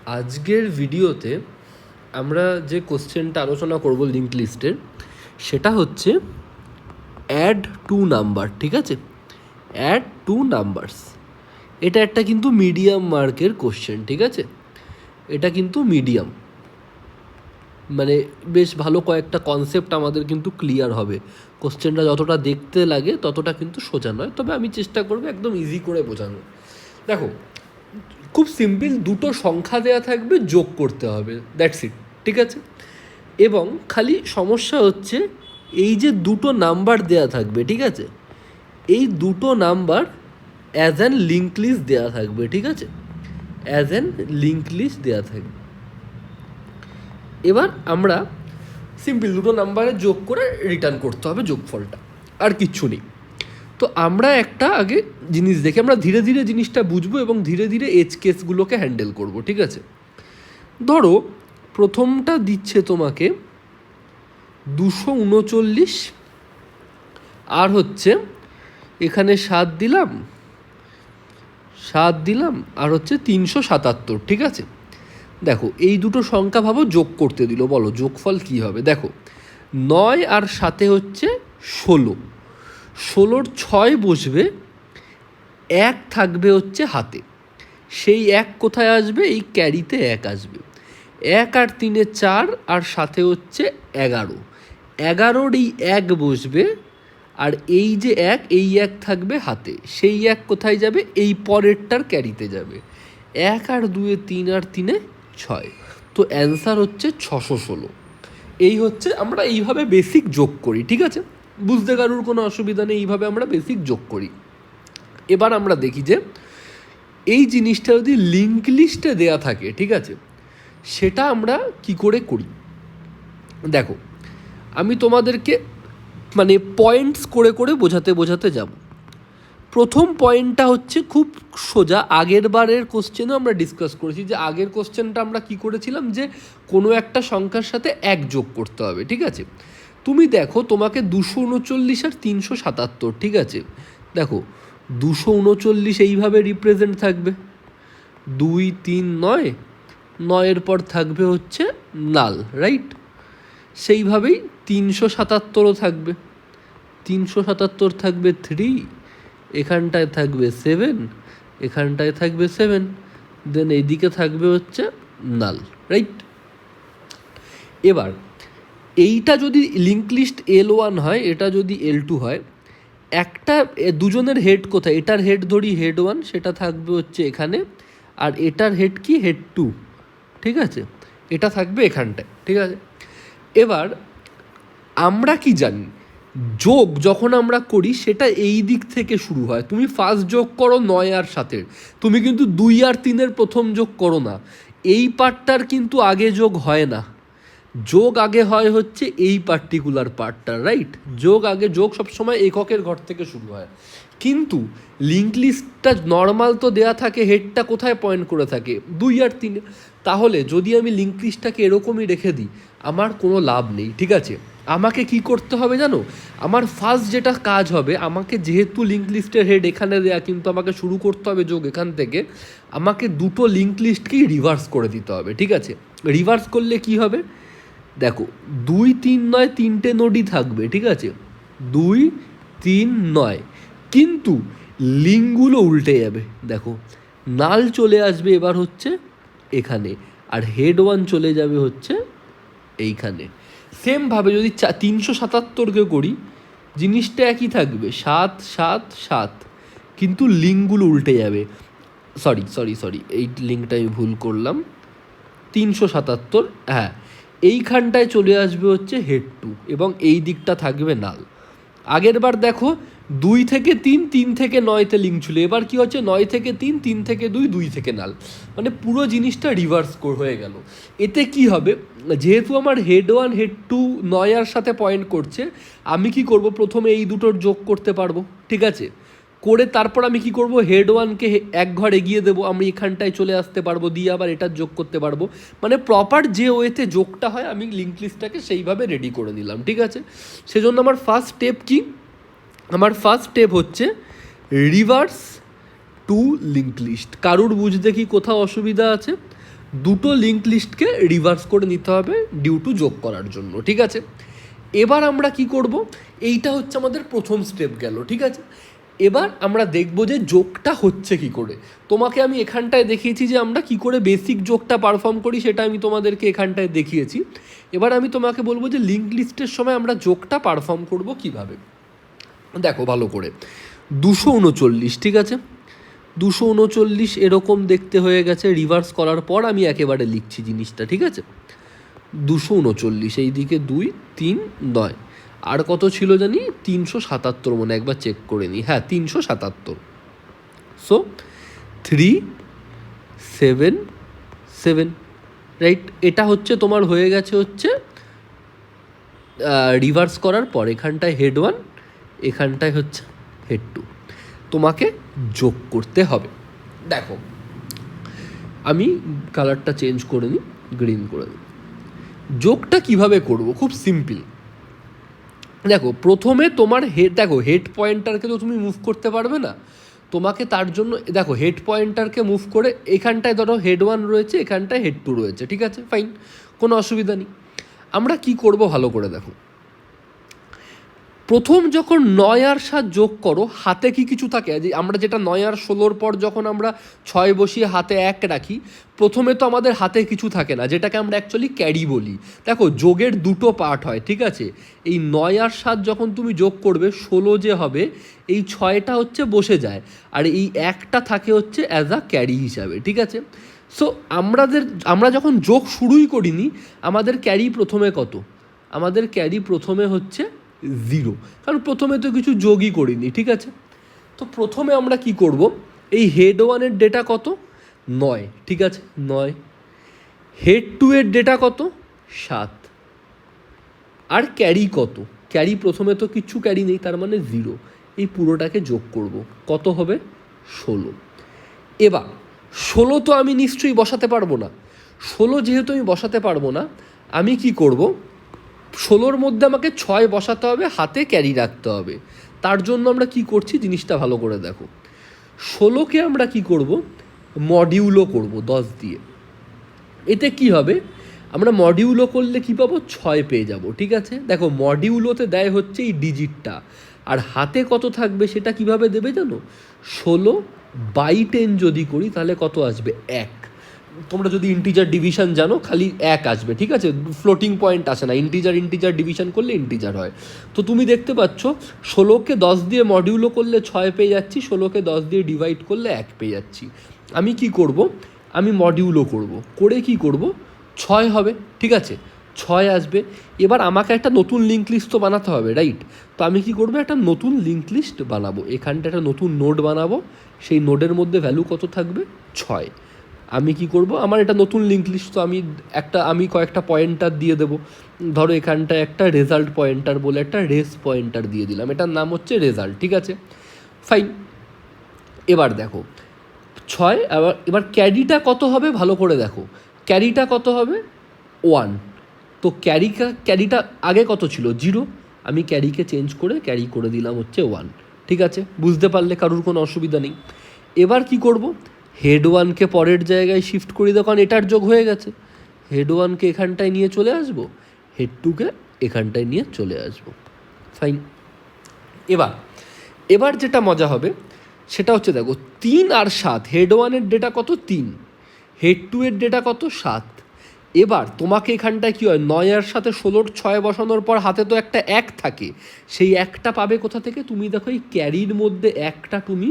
আজকের ভিডিওতে আমরা যে কোশ্চেনটা আলোচনা করব লিঙ্ক লিস্টের, সেটা হচ্ছে অ্যাড টু নাম্বার। ঠিক আছে, অ্যাড টু নাম্বারস। এটা একটা কিন্তু মিডিয়াম মার্কের কোশ্চেন। ঠিক আছে, এটা কিন্তু মিডিয়াম, মানে বেশ ভালো কয়েকটা কনসেপ্ট আমাদের কিন্তু ক্লিয়ার হবে। কোশ্চেনটা যতটা দেখতে লাগে ততটা কিন্তু সোজা নয়, তবে আমি চেষ্টা করবো একদম ইজি করে বোঝানো। দেখো, খুব সিম্পল, দুটো সংখ্যা দেওয়া থাকবে, যোগ করতে হবে, দ্যাটস ইট। ঠিক আছে, এবং খালি সমস্যা হচ্ছে এই যে দুটো নাম্বার দেয়া থাকবে, ঠিক আছে, এই দুটো number as an link list দেওয়া থাকবে। ঠিক আছে, অ্যাজ অ্যান লিঙ্ক লিস্ট দেওয়া থাকবে। এবার আমরা সিম্পল দুটো নাম্বারে যোগ করে রিটার্ন করতে হবে যোগফলটা, আর কিচ্ছু নেই। তো আমরা একটা আগে জিনিস দেখে আমরা ধীরে ধীরে জিনিসটা বুঝবো এবং ধীরে ধীরে এজ কেসগুলোকে হ্যান্ডেল করব। ঠিক আছে, ধরো প্রথমটা দিচ্ছে তোমাকে 239, আর হচ্ছে এখানে 7 দিলাম আর হচ্ছে 377। ঠিক আছে, দেখো এই দুটো সংখ্যা ভাবো যোগ করতে দিল, বলো যোগফল কী হবে। দেখো 9 আর 7 হচ্ছে 16, 16-র 6 বসবে, 1 থাকবে হচ্ছে হাতে, সেই 1 কোথায় আসবে, এই ক্যারিতে 1 আসবে। 1 আর 3-এ 4, আর সাথে হচ্ছে 11, 11-র এই 1 বসবে, আর এই যে 1, এই 1 থাকবে হাতে, সেই 1 কোথায় যাবে, এই পরেরটার ক্যারিতে যাবে। 1 আর 2-এ 3, আর 3-এ 6, তো অ্যান্সার হচ্ছে 616। এই হচ্ছে, আমরা এইভাবে বেসিক যোগ করি। ঠিক আছে, বুঝতে কারোর কোনো অসুবিধা নেই, এইভাবে আমরা বেসিক যোগ করি। এবার আমরা দেখি যে এই জিনিসটা যদি লিঙ্ক লিস্টে দেয়া থাকে, ঠিক আছে, সেটা আমরা কি করে করি। দেখো, আমি তোমাদেরকে মানে পয়েন্টস করে করে বোঝাতে যাব। প্রথম পয়েন্টটা হচ্ছে খুব সোজা, আগের বারের কোশ্চেনও আমরা ডিসকাস করেছি যে আগের কোশ্চেনটা আমরা কি করেছিলাম, যে কোনো একটা সংখ্যার সাথে 1 যোগ করতে হবে। ঠিক আছে, তুমি দেখো তোমাকে 239 আর 377, ঠিক আছে, দেখো 239 এইভাবে রিপ্রেজেন্ট থাকবে, 2 3 9, 9-এর পর থাকবে হচ্ছে নাল, রাইট। সেইভাবেই 377ও থাকবে, 377 থাকবে 3, এখানটায় থাকবে 7, এখানটায় থাকবে 7, দেন এইদিকে থাকবে হচ্ছে নাল, রাইট। এবার এইটা যদি লিঙ্ক লিস্ট L1 হয়, এটা যদি L2 হয়, একটা দুজনের হেড কোথায়, এটার হেড ধরি হেড 1, সেটা থাকবে হচ্ছে এখানে, আর এটার হেড কি, হেড 2। ঠিক আছে, এটা থাকবে এখানটায়। ঠিক আছে, এবার আমরা কি জানি, যোগ যখন আমরা করি সেটা এই দিক থেকে শুরু হয়। তুমি ফার্স্ট যোগ করো 9 আর 7-এর, তুমি কিন্তু 2 আর 3-এর প্রথম যোগ করো না, এই পার্টটার কিন্তু আগে যোগ হয় না। যোগ আগে হয় হচ্ছে এই পার্টিকুলার পার্টটা, রাইট। যোগ সবসময় এককের ঘর থেকে শুরু হয়। কিন্তু লিঙ্ক লিস্টটা নর্মাল তো দেয়া থাকে, হেডটা কোথায় পয়েন্ট করে থাকে, 2 আর 3। তাহলে যদি আমি লিঙ্ক লিস্টটাকে এরকমই রেখে দিই, আমার কোনো লাভ নেই। ঠিক আছে, আমাকে কি করতে হবে জানো, আমার ফার্স্ট যেটা কাজ হবে, আমাকে যেহেতু লিঙ্ক লিস্টের হেড এখানে দেয়া, কিন্তু আমাকে শুরু করতে হবে যোগ এখান থেকে, আমাকে দুটো লিঙ্ক লিস্টকেই রিভার্স করে দিতে হবে। ঠিক আছে, রিভার্স করলে কি হবে, দেখো 2 3 9 তিনটে নোডই থাকবে। ঠিক আছে, 2 3 9, কিন্তু লিঙ্কগুলো উল্টে যাবে। দেখো নাল চলে আসবে এবার হচ্ছে এখানে, আর হেড 1 চলে যাবে হচ্ছে এইখানে। সেমভাবে যদি 377কে করি, জিনিসটা একই থাকবে, 7 7 7, কিন্তু লিঙ্কগুলো উল্টে যাবে। সরি, এই লিঙ্কটা আমি ভুল করলাম। 377, হ্যাঁ, এইখানটায় চলে আসবে হচ্ছে হেড 2, এবং এই দিকটা থাকবে নাল। আগের বার দেখো 2 থেকে 3, 3 থেকে 9-তে লিঙ্ক ছিল, এবার কি হচ্ছে 9 থেকে 3, 3 থেকে 2, 2 থেকে নাল, মানে পুরো জিনিসটা রিভার্স হয়ে গেল। এতে কি হবে, যেহেতু আমার হেড 1 হেড 2 9 আর সাথে পয়েন্ট করছে, আমি কি করব, প্রথমে এই দুটোর যোগ করতে পারবো। ঠিক আছে, করে তারপর আমি কি করব, হেড 1কে 1 ঘর এগিয়ে দেবো, আমি এখানটায় চলে আসতে পারবো, দিয়ে আবার এটার যোগ করতে পারবো। মানে প্রপার যে ওয়েতে যোগটা হয়, আমি লিঙ্ক লিস্টটাকে সেইভাবে রেডি করে নিলাম। ঠিক আছে, সেজন্য আমার ফার্স্ট স্টেপ কি, আমার ফার্স্ট স্টেপ হচ্ছে রিভার্স টু লিঙ্ক লিস্ট। কারুর বুঝতে কি কোথাও অসুবিধা আছে? দুটো লিঙ্ক লিস্টকে রিভার্স করে নিতে হবে ডিউ টু যোগ করার জন্য, ঠিক আছে। এবার আমরা কি করব, এইটা হচ্ছে আমাদের প্রথম স্টেপ গেল, ঠিক আছে। এবার আমরা দেখব যে যোগটা হচ্ছে কি করে। তোমাকে আমি এখানটায় দেখিয়েছি যে আমরা কি করে বেসিক যোগটা পারফর্ম করি, সেটা আমি তোমাদেরকে এখানটায় দেখিয়েছি। এবার আমি তোমাকে বলবো যে লিঙ্ক লিস্টের সময় আমরা যোগটা পারফর্ম করব কিভাবে। দেখো ভালো করে, 239, ঠিক আছে, 239 এরকম দেখতে হয়ে গেছে। রিভার্স করার পর আমি একেবারে লিখছি জিনিসটা, ঠিক আছে। 239, এই দিকে 2, 3, 9, আর কত ছিল জানি, 377 মনে, একবার চেক করে নিই, হ্যাঁ 377। So 377, right. এটা হচ্ছে তোমার হয়ে গেছে হচ্ছে রিভার্স করার পর এখানটায় হেড 1, এখানটায় হচ্ছে হেড 2, তোমাকে যোগ করতে হবে। দেখো আমি কালারটা চেঞ্জ করে নিই, গ্রিন করে নিই। যোগটা কিভাবে করব, খুব সিম্পল। দেখো প্রথমে তোমার হেড পয়েন্টারকে তো তুমি মুভ করতে পারবে না, তোমাকে তার জন্য দেখো হেড পয়েন্টারকে মুভ করে এখানটায় ধরো হেড 1 রয়েছে, এখানটায় হেড 2 রয়েছে, ঠিক আছে, ফাইন, কোনো অসুবিধা নেই। আমরা কি করব ভালো করে দেখো, প্রথম যখন 9 আর 7 যোগ করো, হাতে কি কিছু থাকে, যে আমরা যেটা 9 আর 16 পর যখন আমরা 6 বসিয়ে হাতে 1 রাখি, প্রথমে তো আমাদের হাতে কিছু থাকে না, যেটাকে আমরা অ্যাকচুয়ালি ক্যারি বলি। দেখো যোগের দুটো পার্ট হয়, ঠিক আছে। এই 9 আর 7 যখন তুমি যোগ করবে, 16 যে হবে, এই 6টা হচ্ছে বসে যায়, আর এই 1টা থাকে হচ্ছে অ্যাজ আ ক্যারি হিসাবে, ঠিক আছে। সো আমরা যখন যোগ শুরুই করিনি, আমাদের ক্যারি প্রথমে কত, আমাদের ক্যারি প্রথমে হচ্ছে 0, কারণ প্রথমে তো কিছু যোগই করিনি, ঠিক আছে। তো প্রথমে আমরা কি করব, এই হেড 1-এর ডেটা কত, 9, ঠিক আছে, 9। হেড 2-এর ডেটা কত, 7। আর ক্যারি কত, ক্যারি প্রথমে তো কিচ্ছু ক্যারি নেই, তার মানে 0। এই পুরোটাকে যোগ করব, কত হবে, 16। এবার 16 তো আমি নিশ্চয়ই বসাতে পারবো না, 16 যেহেতু আমি বসাতে পারবো না, আমি কি করব, 16-র মধ্যে আমাকে 6 বসাতে হবে, হাতে ক্যারি রাখতে হবে। তার জন্য আমরা কি করছি, জিনিসটা ভালো করে দেখো, 16কে আমরা কি করব, মডিউলো করব 10 দিয়ে। এতে কি হবে, আমরা মডিউলো করলে কি পাবো, 6 পেয়ে যাব, ঠিক আছে। দেখো মডিউলোতে দেয় হচ্ছে এই ডিজিটটা, আর হাতে কত থাকবে সেটা কিভাবে দেবে জানো, 16/10 যদি করি তাহলে কত আসবে, 1। তোমরা যদি ইন্টিজার ডিভিশন জানো, খালি 1 আসবে, ঠিক আছে, ফ্লোটিং পয়েন্ট আসে না, ইন্টিজার ডিভিশন করলে ইন্টিজার হয়। তো তুমি দেখতে পাচ্ছ 16কে 10 দিয়ে মডিউলো করলে 6 পেয়ে যাচ্ছি, 16কে 10 দিয়ে ডিভাইড করলে 1 পেয়ে যাচ্ছি। আমি কি করব, আমি মডিউলো করব, করে কি করব, 6 হবে, ঠিক আছে, 6 আসবে। এবার আমাকে একটা নতুন লিঙ্ক লিস্ট তো বানাতে হবে, রাইট। তো আমি কি করব, একটা নতুন লিঙ্ক লিস্ট বানাবো, এখানটা একটা নতুন নোড বানাবো, সেই নোডের মধ্যে ভ্যালু কত থাকবে, 6। আমি কি করব, আমার এটা নতুন লিঙ্ক লিস্ট, তো আমি কয়েকটা পয়েন্টার দিয়ে দেবো। ধরো এখানটায় একটা রেজাল্ট পয়েন্টার বলে একটা রেস পয়েন্টার দিয়ে দিলাম, এটার নাম হচ্ছে রেজাল্ট, ঠিক আছে, ফাইন। এবার দেখো 6, এবার ক্যারিটা কত হবে ভালো করে দেখো, ক্যারিটা কত হবে, 1। তো ক্যারিটা আগে কত ছিল, 0, আমি ক্যারিকে চেঞ্জ করে ক্যারি করে দিলাম হচ্ছে 1, ঠিক আছে, বুঝতে পারলে, কারুর কোনো অসুবিধা নেই। এবার কি করব, হেড 1কে পরের জায়গায় শিফট করি, কারণ এটার যোগ হয়ে গেছে, হেড 1কে এখানটায় নিয়ে চলে আসবো, হেড 2কে এখানটায় নিয়ে চলে আসবো, ফাইন। এবার যেটা মজা হবে সেটা হচ্ছে দেখো 3 আর 7, হেড 1-এর ডেটা কত, 3, হেড 2-এর ডেটা কত, 7। এবার তোমাকে এখানটায় কী হয়, 9 আর 7-এ 16-র 6 বসানোর পর হাতে তো একটা 1 থাকে, সেই 1টা পাবে কোথা থেকে, তুমি দেখো এই ক্যারির মধ্যে 1টা তুমি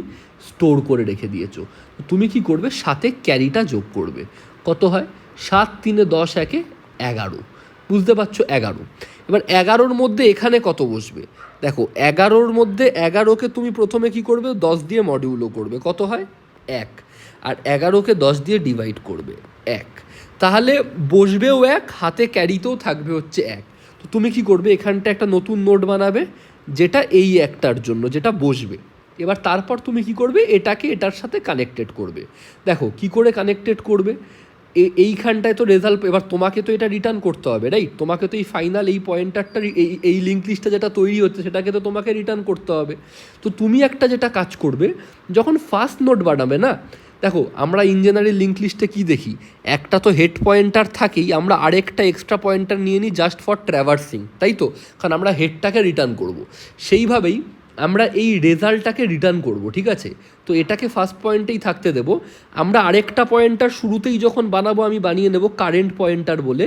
স্টোর করে রেখে দিয়েছো। তুমি কি করবে, সাথে ক্যারিটা যোগ করবে, কত হয়, 7 3 10 1 11, বুঝতে পারছো, 11। এবার 11-র মধ্যে এখানে কত বসবে, দেখো 11-র মধ্যে 11কে তুমি প্রথমে কি করবে, 10 দিয়ে মডিউলো করবে, কত হয়, 1। আর 11কে 10 দিয়ে ডিভাইড করবে, 1। তাহলে বসবেও 1, হাতে ক্যারিতেও থাকবে হচ্ছে 1। তো তুমি কি করবে, এখানটা একটা নতুন নোট বানাবে, যেটা এই একটার জন্য, যেটা বসবে। এবার তারপর তুমি কি করবে, এটাকে এটার সাথে কানেক্টেড করবে। দেখো কি করে কানেক্টেড করবে, এইখানটায় তো রেজাল্ট, এবার তোমাকে তো এটা রিটার্ন করতে হবে, রাইট। তোমাকে তো এই ফাইনাল এই পয়েন্টারটা, এই লিঙ্ক লিস্টটা যেটা তৈরি হচ্ছে সেটাকে তো তোমাকে রিটার্ন করতে হবে। তো তুমি একটা যেটা কাজ করবে, যখন ফার্স্ট নোট বানাবে না, দেখো আমরা ইন জেনারেল লিঙ্ক লিস্টে কী দেখি, একটা তো হেড পয়েন্টার থাকেই, আমরা আরেকটা এক্সট্রা পয়েন্টার নিয়ে নিই জাস্ট ফর ট্র্যাভার্সিং, তাই তো, কারণ আমরা হেডটাকে রিটার্ন করব। সেইভাবেই আমরা এই রেজাল্টটাকে রিটার্ন করব, ঠিক আছে। তো এটাকে ফার্স্ট পয়েন্টেই থাকতে দেব। আমরা আরেকটা পয়েন্টার শুরুতেই যখন বানাবো আমি বানিয়ে নেব কারেন্ট পয়েন্টার বলে।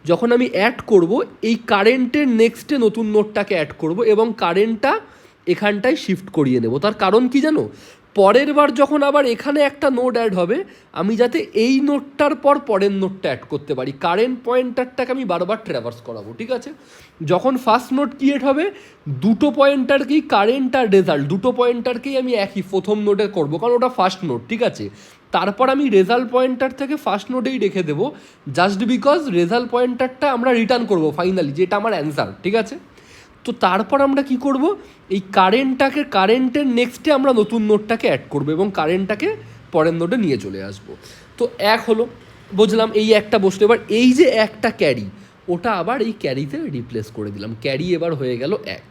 যখন আমি অ্যাড করব এই কারেন্টের নেক্সটে নতুন নোটটাকে অ্যাড করব এবং কারেন্টটা এখানটায় শিফট করিয়ে নেব। তার কারণ কি জানো, পরের বার যখন আবার এখানে একটা নোট অ্যাড হবে আমি যাতে এই নোটটার পর পরের নোটটা অ্যাড করতে পারি, কারেন্ট পয়েন্টারটাকে আমি বারবার ট্র্যাভার্স করাবো, ঠিক আছে। যখন ফার্স্ট নোট ক্রিয়েট হবে দুটো পয়েন্টারকেই, কারেন্ট আর রেজাল্ট দুটো পয়েন্টারকেই আমি একই প্রথম নোটে করবো, কারণ ওটা ফার্স্ট নোট, ঠিক আছে। তারপর আমি রেজাল্ট পয়েন্টার থেকে ফার্স্ট নোটেই রেখে দেবো, জাস্ট বিকজ রেজাল্ট পয়েন্টারটা আমরা রিটার্ন করবো ফাইনালি, যেটা আমার অ্যান্সার, ঠিক আছে। তো তারপর আমরা কি করব, এই কারেন্টের নেক্সটে আমরা নতুন নোটটাকে অ্যাড করব এবং কারেন্টটাকে পরের নোটে নিয়ে চলে আসব। তো এক হলো, বুঝলাম, এই একটা বসলো। এবার এই যে একটা ক্যারি, ওটা আবার এই ক্যারিতে রিপ্লেস করে দিলাম, ক্যারি এবার হয়ে গেল এক।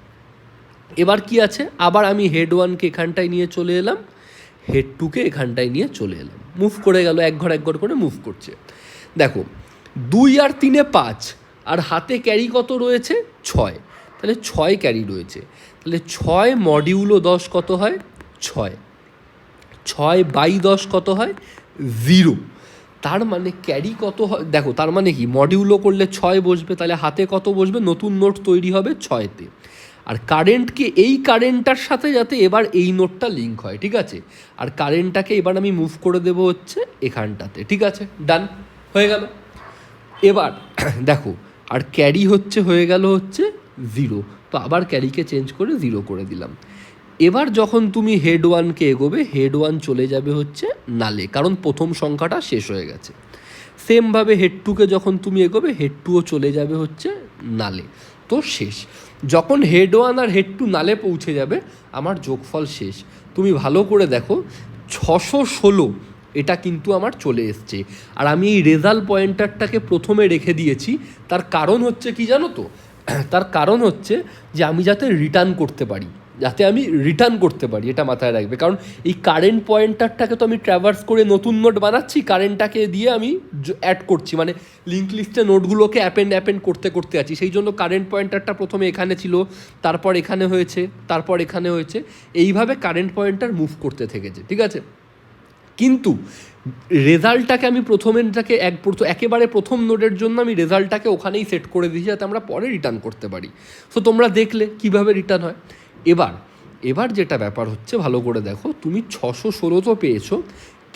এবার কি আছে, আবার আমি হেড ওয়ানকে এখানটায় নিয়ে চলে এলাম, হেড টুকে এখানটায় নিয়ে চলে এলাম, মুভ করে গেল, এক ঘর করে মুভ করছে। দেখো 2 আর 3 5, আর হাতে ক্যারি কত রয়েছে 6, তাহলে 6 ক্যারি রয়েছে। তাহলে 6 মডিউলো 10 কত হয় 6, 6/10 কত হয় 0। তার মানে ক্যারি কত হয় দেখো, তার মানে কি মডিউলো করলে 6 বসবে, তাহলে হাতে কত বসবে, নতুন নোট তৈরি হবে 6তে। আর কারেন্টকে এই কারেন্টটার সাথে যাতে এবার এই নোটটা লিঙ্ক হয়, ঠিক আছে। আর কারেন্টটাকে এবার আমি মুভ করে দেবো হচ্ছে এখানটাতে, ঠিক আছে, ডান হয়ে গেল। এবার দেখো আর ক্যারি হয়ে গেল 0, তো আবার ক্যারিকে চেঞ্জ করে 0 করে দিলাম। এবার যখন তুমি হেড ওয়ানকে এগোবে, হেড ওয়ান চলে যাবে নালে, কারণ প্রথম সংখ্যাটা শেষ হয়ে গেছে। সেমভাবে হেড টুকে যখন তুমি এগোবে, হেড টুও চলে যাবে নালে, তো শেষ। যখন হেড ওয়ান আর হেড টু নালে পৌঁছে যাবে আমার যোগফল শেষ। তুমি ভালো করে দেখো 616 এটা কিন্তু আমার চলে এসছে। আর আমি এই রেজাল্ট পয়েন্টারটাকে প্রথমে রেখে দিয়েছি, তার কারণ কি জানো তো, তার কারণ যে আমি যাতে রিটার্ন করতে পারি, এটা মাথায় রাখবে। কারণ এই কারেন্ট পয়েন্টারটাকে তো আমি ট্র্যাভার্স করে নতুন নোট বানাচ্ছি, কারেন্টটাকে দিয়ে আমি অ্যাড করছি, মানে লিঙ্ক লিস্টে নোটগুলোকে অ্যাপেন্ড করতে আছি। সেই জন্য কারেন্ট পয়েন্টারটা প্রথমে এখানে ছিল, তারপর এখানে হয়েছে, তারপর এখানে হয়েছে, এইভাবে কারেন্ট পয়েন্টার মুভ করতে থেকেছে, ঠিক আছে। কিন্তু রেজাল্টটাকে আমি একেবারে প্রথম নোডের জন্য আমি রেজাল্টটাকে ওখানেই সেট করে দিয়েছি যাতে আমরা পরে রিটার্ন করতে পারি। সো তোমরা দেখলে কিভাবে রিটার্ন হয়। এবার যেটা ব্যাপার ভালো করে দেখো, তুমি 616 তো পেয়েছো,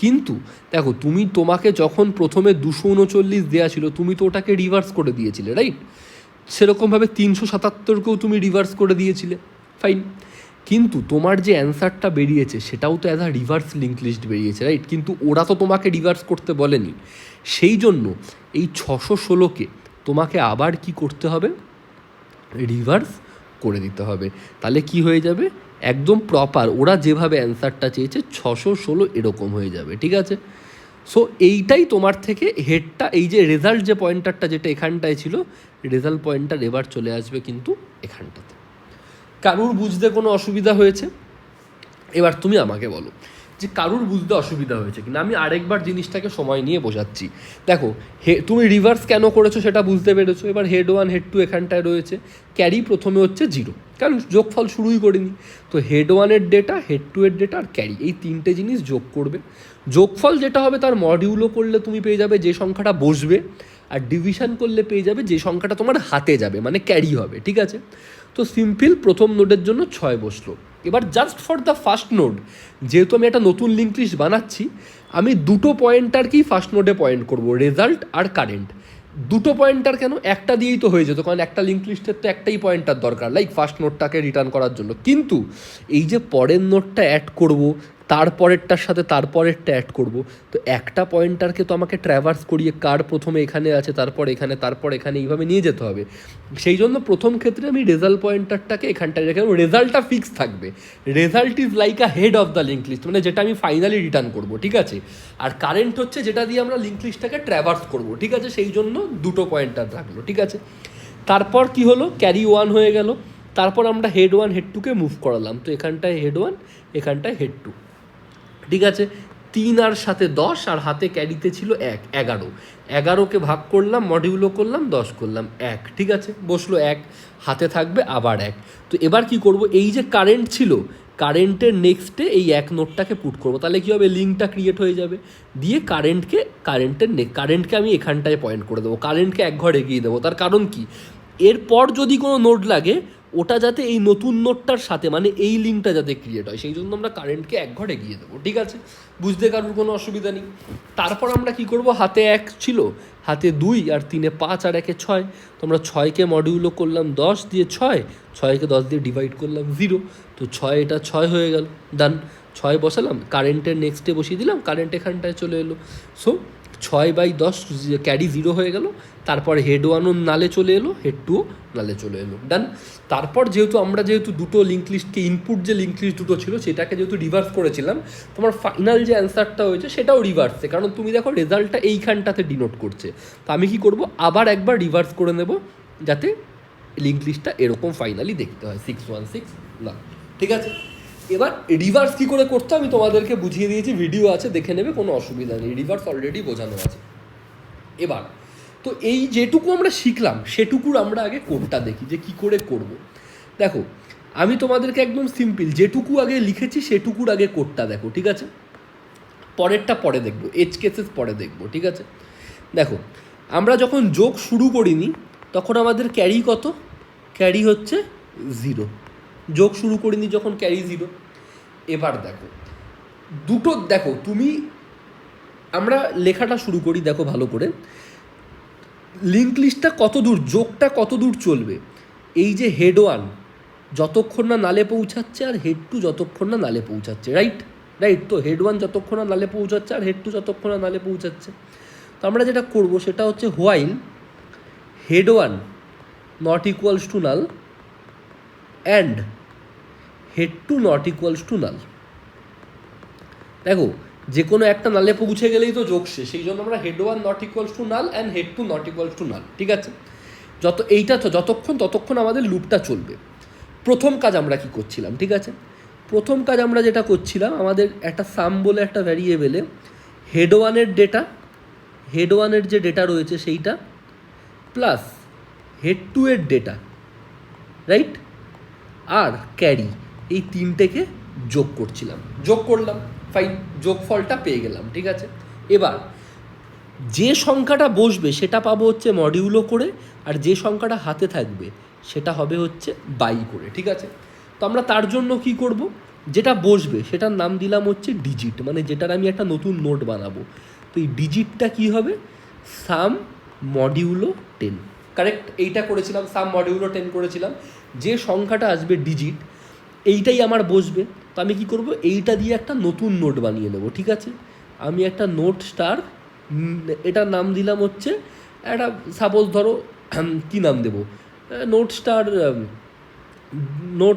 কিন্তু দেখো তোমাকে যখন প্রথমে 239 দেওয়া ছিল তুমি তো ওটাকে রিভার্স করে দিয়েছিলে, রাইট। সেরকমভাবে 377কেও তুমি রিভার্স করে দিয়েছিলে, ফাইন। কিন্তু তোমার যে অ্যান্সারটা বেরিয়েছে সেটাও তো as a reverse link list বেরিয়েছে, রাইট। কিন্তু ওরা তো তোমাকে রিভার্স করতে বলেনি, সেই জন্য এই 616কে তোমাকে আবার কি করতে হবে, রিভার্স করে দিতে হবে। তাহলে কি হয়ে যাবে, একদম প্রপার ওরা যেভাবে অ্যান্সারটা চেয়েছে 616 এরকম হয়ে যাবে, ঠিক আছে। সো এইটাই তোমার থেকে হেডটা, এই যে রেজাল্ট যে পয়েন্টারটা যেটা এখানটায় ছিল, রেজাল্ট পয়েন্টার এবার চলে আসবে কিন্তু এখানটাতে। কারুর বুঝতে কোনো অসুবিধা হয়েছে? এবার তুমি আমাকে বলো যে কারুর বুঝতে অসুবিধা হয়েছে কিনা। আমি আরেকবার জিনিসটাকে সময় নিয়ে বোঝাচ্ছি। দেখো তুমি রিভার্স কেন করেছো সেটা বুঝতে পেরেছো। এবার হেড ওয়ান হেড টু এখানটায় রয়েছে, ক্যারি প্রথমে 0, কারণ যোগফল শুরুই করিনি। তো হেড ওয়ানের ডেটা, হেড টু এর ডেটা আর ক্যারি, এই 3টে জিনিস যোগ করবে। যোগফল যেটা হবে তার মডিউলো করলে তুমি পেয়ে যাবে যে সংখ্যাটা বসবে, আর ডিভিশন করলে পেয়ে যাবে যে সংখ্যাটা তোমার হাতে যাবে, মানে ক্যারি হবে, ঠিক আছে। তো সিম্পল প্রথম নোডের জন্য 6 বসলো। এবার just for the first node, যেহেতু আমি একটা নতুন লিঙ্ক লিস্ট বানাচ্ছি, আমি দুটো পয়েন্টারকেই ফার্স্ট নোডে পয়েন্ট করব, রেজাল্ট আর কারেন্ট। দুটো পয়েন্টার কেন, একটা দিয়েই তো হয়ে যেত, কারণ একটা লিঙ্ক লিস্টের তো একটাই পয়েন্টার দরকার, লাইক ফার্স্ট নোটটাকে রিটার্ন করার জন্য। কিন্তু এই যে পরের নোটটা অ্যাড করব, তারপরেরটার সাথে তারপরেরটা অ্যাড করব, তো একটা পয়েন্টারকে তো আমাকে ট্র্যাভার্স করিয়ে কার প্রথমে এখানে আছে, তারপর এখানে, তারপর এখানে, এইভাবে নিয়ে যেতে হবে। সেই জন্য প্রথম ক্ষেত্রে আমি রেজাল্ট পয়েন্টারটাকে এখানটায় রেখে, রেজাল্টটা ফিক্স থাকবে। Result is like a head of the link list, মানে যেটা আমি ফাইনালি রিটার্ন করব, ঠিক আছে। আর কারেন্ট যেটা দিয়ে আমরা লিঙ্ক লিস্টটাকে ট্র্যাভার্স করব, ঠিক আছে। সেই জন্য দুটো পয়েন্টার থাকলো, ঠিক আছে। তারপর কি হলো, ক্যারি 1 হয়ে গেল। তারপর আমরা হেড 1 হেড 2কে মুভ করালাম, তো এখানটায় হেড 1, এখানটায় হেড 2, ঠিক আছে। 3 আর সাথে 10 আর হাতে ক্যারিতে ছিল 1, 11। 11কে ভাগ করলাম, মডিউলো করলাম, 10 করলাম, 1, ঠিক আছে, বসলো 1, হাতে থাকবে আবার 1। তো এবার কি করব, এই যে কারেন্ট ছিল, কারেন্টের নেক্সটে এই 1 নোটটাকে পুট করবো, তাহলে কী হবে, লিঙ্কটা ক্রিয়েট হয়ে যাবে। দিয়ে কারেন্টকে আমি এখানটায় পয়েন্ট করে দেবো, কারেন্টকে 1 ঘর এগিয়ে দেবো। তার কারণ কি, এরপর যদি কোনো নোট লাগে ওটা যাতে এই নতুন নোটটার সাথে মানে এই লিঙ্কটা যাতে ক্রিয়েট হয়, সেই জন্য আমরা কারেন্টকে 1 ঘর এগিয়ে দেবো, ঠিক আছে, বুঝতে কারোর কোনো অসুবিধা নেই। তারপর আমরা কি করব, হাতে 1 ছিল, হাতে 2 আর 3 5 আর 1 6, তো আমরা 6কে মডিউলো করলাম 10 দিয়ে, 6কে 10 দিয়ে ডিভাইড করলাম 0, তো 6 এটা 6 হয়ে গেল, ডান। 6 বসালাম, কারেন্টের নেক্সটে বসিয়ে দিলাম, কারেন্ট এখানটায় চলে এলো। সো 6/10 ক্যারি 0 হয়ে গেল। তারপর হেড 1ও নালে চলে এলো, হেড 2ও নালে চলে এলো, ডান। তারপর যেহেতু দুটো লিঙ্ক লিস্টকে ইনপুট যে লিঙ্ক লিস্ট দুটো ছিল সেটাকে যেহেতু রিভার্স করেছিলাম, তোমার ফাইনাল যে অ্যান্সারটা হয়েছে সেটাও রিভার্সে, কারণ তুমি দেখো রেজাল্টটা এইখানটাতে ডিনোট করছে। তো আমি কি করব, আবার একবার রিভার্স করে নেব যাতে লিঙ্ক লিস্টটা এরকম ফাইনালি দেখতে হয় 616 না, ঠিক আছে। এবার রিভার্স কী করে করতে আমি তোমাদেরকে বুঝিয়ে দিয়েছি, ভিডিও আছে, দেখে নেবে, কোনো অসুবিধা নেই, রিভার্স অলরেডি বোঝানো আছে। এবার তো এই যেটুকু আমরা শিখলাম সেটুকুর আমরা আগে কোডটা দেখি যে কী করে করব। দেখো আমি তোমাদেরকে একদম সিম্পল যেটুকু আগে লিখেছি সেটুকুর আগে কোডটা দেখো, ঠিক আছে, পরেরটা পরে দেখবো, এজ কেসেস পরে দেখবো, ঠিক আছে। দেখো আমরা যখন যোগ শুরু করিনি তখন আমাদের ক্যারি কত, ক্যারি হচ্ছে 0, যোগ শুরু করিনি যখন ক্যারি 0। এবার দেখো তুমি আমরা লেখাটা শুরু করি, দেখো ভালো করে লিঙ্ক লিস্টটা কত দূর, যোগটা কত দূর চলবে, এই যে হেড 1 যতক্ষণ না নালে পৌঁছাচ্ছে আর হেড 2 যতক্ষণ না নালে পৌঁছাচ্ছে, রাইট। তো হেড 1 যতক্ষণ না নালে পৌঁছাচ্ছে আর হেড 2 যতক্ষণ না নালে পৌঁছাচ্ছে। তো আমরা যেটা করব সেটা হচ্ছে while head 1 not equals to null and head 2 not equals to নাল। দেখো যে কোনো একটা নালে পৌঁছে গেলেই তো যোগ শেষ, সেই জন্য আমরা head 1 not equals to null and head 2 not equals to নাল, ঠিক আছে। যতক্ষণ আমাদের লুপটা চলবে। প্রথম কাজ আমরা কি করছিলাম, ঠিক আছে, প্রথম কাজ আমরা যেটা করছিলাম, আমাদের একটা সাম বলে একটা ভ্যারিয়েবলে হেড 1-এর ডেটা, হেড 1-এর যে ডেটা রয়েছে সেইটা plus had 2-এর data, right, R carry, এই তিনটেকে যোগ করলাম, ফাইন, যোগফলটা পেয়ে গেলাম, ঠিক আছে। এবার যে সংখ্যাটা বসবে সেটা পাবো হচ্ছে মডিউলো করে, আর যে সংখ্যাটা হাতে থাকবে সেটা হবে হচ্ছে বাই করে, ঠিক আছে। তো আমরা তার জন্য কি করব, যেটা বসবে সেটার নাম দিলাম হচ্ছে ডিজিট, মানে যেটার আমি একটা নতুন নোট বানাবো। তো এই ডিজিটটা কি হবে, সাম মডিউলো 10, কারেক্ট, এইটা করেছিলাম, সাম মডিউলো 10 করেছিলাম। যে সংখ্যাটা আসবে ডিজিট এইটাই আমার বসবে। তো আমি কি করব, এইটা দিয়ে একটা নতুন নোট বানিয়ে নেব, ঠিক আছে। আমি একটা নোট স্টার, এটার নাম দিলাম হচ্ছে একটা, সাপোজ ধরো কী নাম দেবো, নোট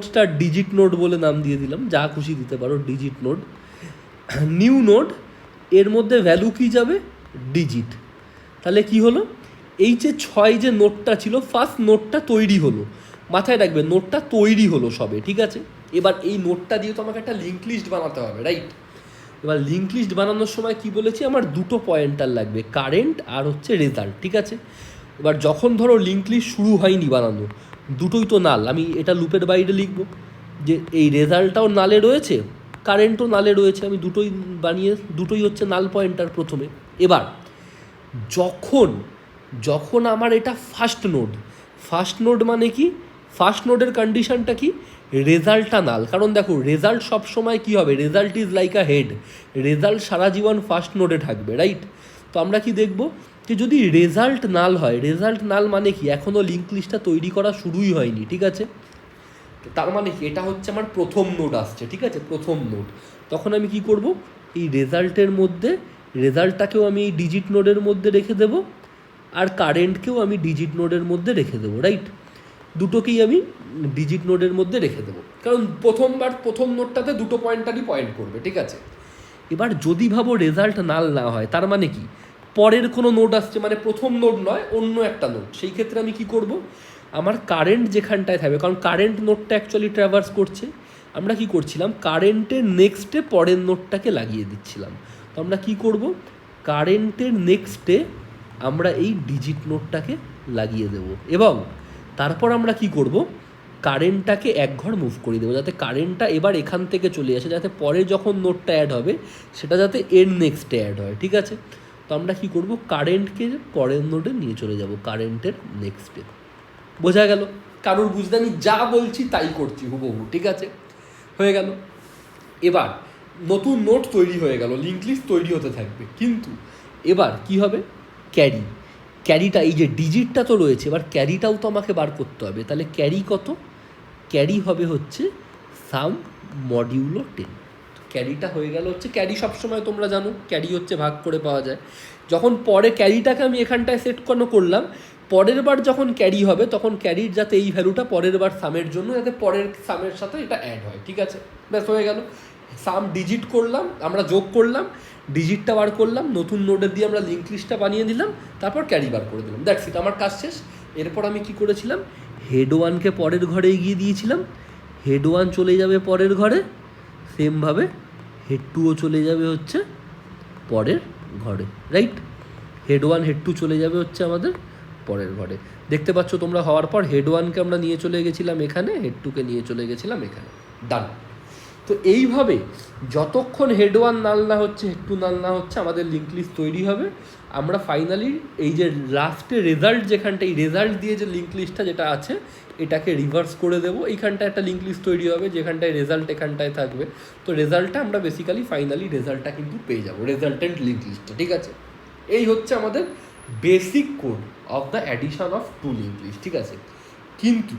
স্টার ডিজিট নোট বলে নাম দিয়ে দিলাম, যা খুশি দিতে পারো, ডিজিট নোট, নিউ নোট, এর মধ্যে ভ্যালু কী যাবে, ডিজিট। তাহলে কি হলো, এই যে 6 যে নোটটা ছিল, ফার্স্ট নোটটা তৈরি হলো, মাথায় রাখবে নোটটা তৈরি হলো সবে, ঠিক আছে। এবার এই নোটটা দিয়ে তো আমাকে একটা লিঙ্ক লিস্ট বানাতে হবে, রাইট। এবার লিঙ্ক লিস্ট বানানোর সময় কি বলেছি, আমার দুটো পয়েন্টার লাগবে, কারেন্ট আর হচ্ছে রেজাল্ট, ঠিক আছে। এবার যখন ধরো লিঙ্ক লিস্ট শুরু হয়নি বানানো, দুটোই তো নাল, আমি এটা লুপের বাইরে লিখব যে এই রেজাল্টটাও নালে রয়েছে, কারেন্টও নালে রয়েছে, আমি দুটোই হচ্ছে নাল পয়েন্টার প্রথমে। এবার যখন আমার এটা ফার্স্ট নোড মানে কি, ফার্স্ট নোডের কন্ডিশনটা কি, রেজাল্টটা নাল, কারণ দেখো রেজাল্ট সবসময় কী হবে, result is like a head, result সারা জীবন ফার্স্ট নোডে থাকবে, রাইট। তো আমরা কি দেখব যে যদি রেজাল্ট নাল হয়, রেজাল্ট নাল মানে কি, এখনও লিঙ্ক লিস্টটা তৈরি করা শুরুই হয়নি, ঠিক আছে। তার মানে কি, এটা হচ্ছে আমার প্রথম নোড আসছে, ঠিক আছে, প্রথম নোড। তখন আমি কি করব, এই রেজাল্টের মধ্যে রেজাল্টটাকেও আমি এই ডিজিট নোডের মধ্যে রেখে দেবো, আর কারেন্টকেও আমি ডিজিট নোডের মধ্যে রেখে দেবো, রাইট। দুটোকেই আমি ডিজিট নোডের মধ্যে রেখে দেবো, কারণ প্রথম নোডটাতে দুটো পয়েন্টারই পয়েন্ট করবে, ঠিক আছে। এবার যদি ভাবো রেজাল্ট নাল না হয়, তার মানে কি, পরের কোনো নোড আসছে, মানে প্রথম নোড নয় অন্য একটা নোড, সেই ক্ষেত্রে আমি কি করব, আমার কারেন্ট যেখানটায় থাকবে, কারণ কারেন্ট নোডটা অ্যাকচুয়ালি ট্র্যাভার্স করছে, আমরা কি করছিলাম, কারেন্টের নেক্সটে পরের নোডটাকে লাগিয়ে দিচ্ছিলাম। তো আমরা কী করব, কারেন্টের নেক্সটে আমরা এই ডিজিট নোটটাকে লাগিয়ে দেব এবং তারপর আমরা কি করব, কারেন্টটাকে এক ঘর মুভ করে দেবো, যাতে কারেন্টটা এবার এখান থেকে চলে আসে, যাতে পরে যখন নোটটা অ্যাড হবে সেটা যাতে এর নেক্সটে অ্যাড হয়, ঠিক আছে। তো আমরা কি করব, কারেন্টকে পরের নোটে নিয়ে চলে যাব, কারেন্টের নেক্সটে। বোঝা গেল? কারোর বুঝতে আমি যা বলছি তাই করছি হুবহু, ঠিক আছে, হয়ে গেল। এবার নতুন নোট তৈরি হয়ে গেল, লিঙ্ক লিস্ট তৈরি হতে থাকবে, কিন্তু এবার কি হবে, ক্যারিটা এই যে ডিজিটটা তো রয়েছে, এবার ক্যারিটাও তো আমাকে বার করতে হবে। তাহলে ক্যারি কত, ক্যারি হবে হচ্ছে সাম মডিউলো 10। ক্যারিটা হয়ে গেল হচ্ছে, ক্যারি সবসময় তোমরা জানো ক্যারি হচ্ছে ভাগ করে পাওয়া যায়। যখন পরে ক্যারিটাকে আমি এখানটায় সেট করলাম, পরের বার যখন ক্যারি হবে তখন ক্যারির যাতে এই ভ্যালুটা পরের বার সামের জন্য যাতে পরের সামের সাথে এটা অ্যাড হয়, ঠিক আছে, ব্যাস হয়ে গেল। সাম ডিজিট করলাম, আমরা যোগ করলাম, ডিজিটটা বার করলাম, নতুন নোডের দিয়ে আমরা লিঙ্ক লিস্টটা বানিয়ে দিলাম, তারপর ক্যারি বার করে দিলাম, দ্যাটস ইট, আমার কাজ শেষ। এরপর আমি কি করেছিলাম, হেড ওয়ানকে পরের ঘরে এগিয়ে দিয়েছিলাম, হেড ওয়ান চলে যাবে পরের ঘরে, সেমভাবে হেড টুও চলে যাবে হচ্ছে পরের ঘরে, right. Head one head to চলে যাবে হচ্ছে আমাদের পরের ঘরে। দেখতে পাচ্ছ তোমরা, হওয়ার পর হেড ওয়ানকে আমরা নিয়ে চলে গেছিলাম এখানে, হেড টুকে নিয়ে চলে গেছিলাম এখানে, ডান। তো এইভাবে যতক্ষণ হেড ওয়ান নাল না হচ্ছে, হেড টু নাল না হচ্ছে, আমাদের লিঙ্ক লিস্ট তৈরি হবে। আমরা ফাইনালি এই যে লাস্টে রেজাল্ট, যেখানটা এই রেজাল্ট দিয়ে যে লিঙ্ক লিস্টটা যেটা আছে এটাকে রিভার্স করে দেবো, এইখানটায় একটা লিঙ্ক লিস্ট তৈরি হবে যেখানটায় রেজাল্ট এখানটায় থাকবে। তো রেজাল্টটা আমরা বেসিক্যালি ফাইনালি রেজাল্টটা কিন্তু পেয়ে যাবো, রেজাল্টেন্ট লিঙ্ক লিস্টটা, ঠিক আছে। এই হচ্ছে আমাদের basic code of the addition of two link list, ঠিক আছে। কিন্তু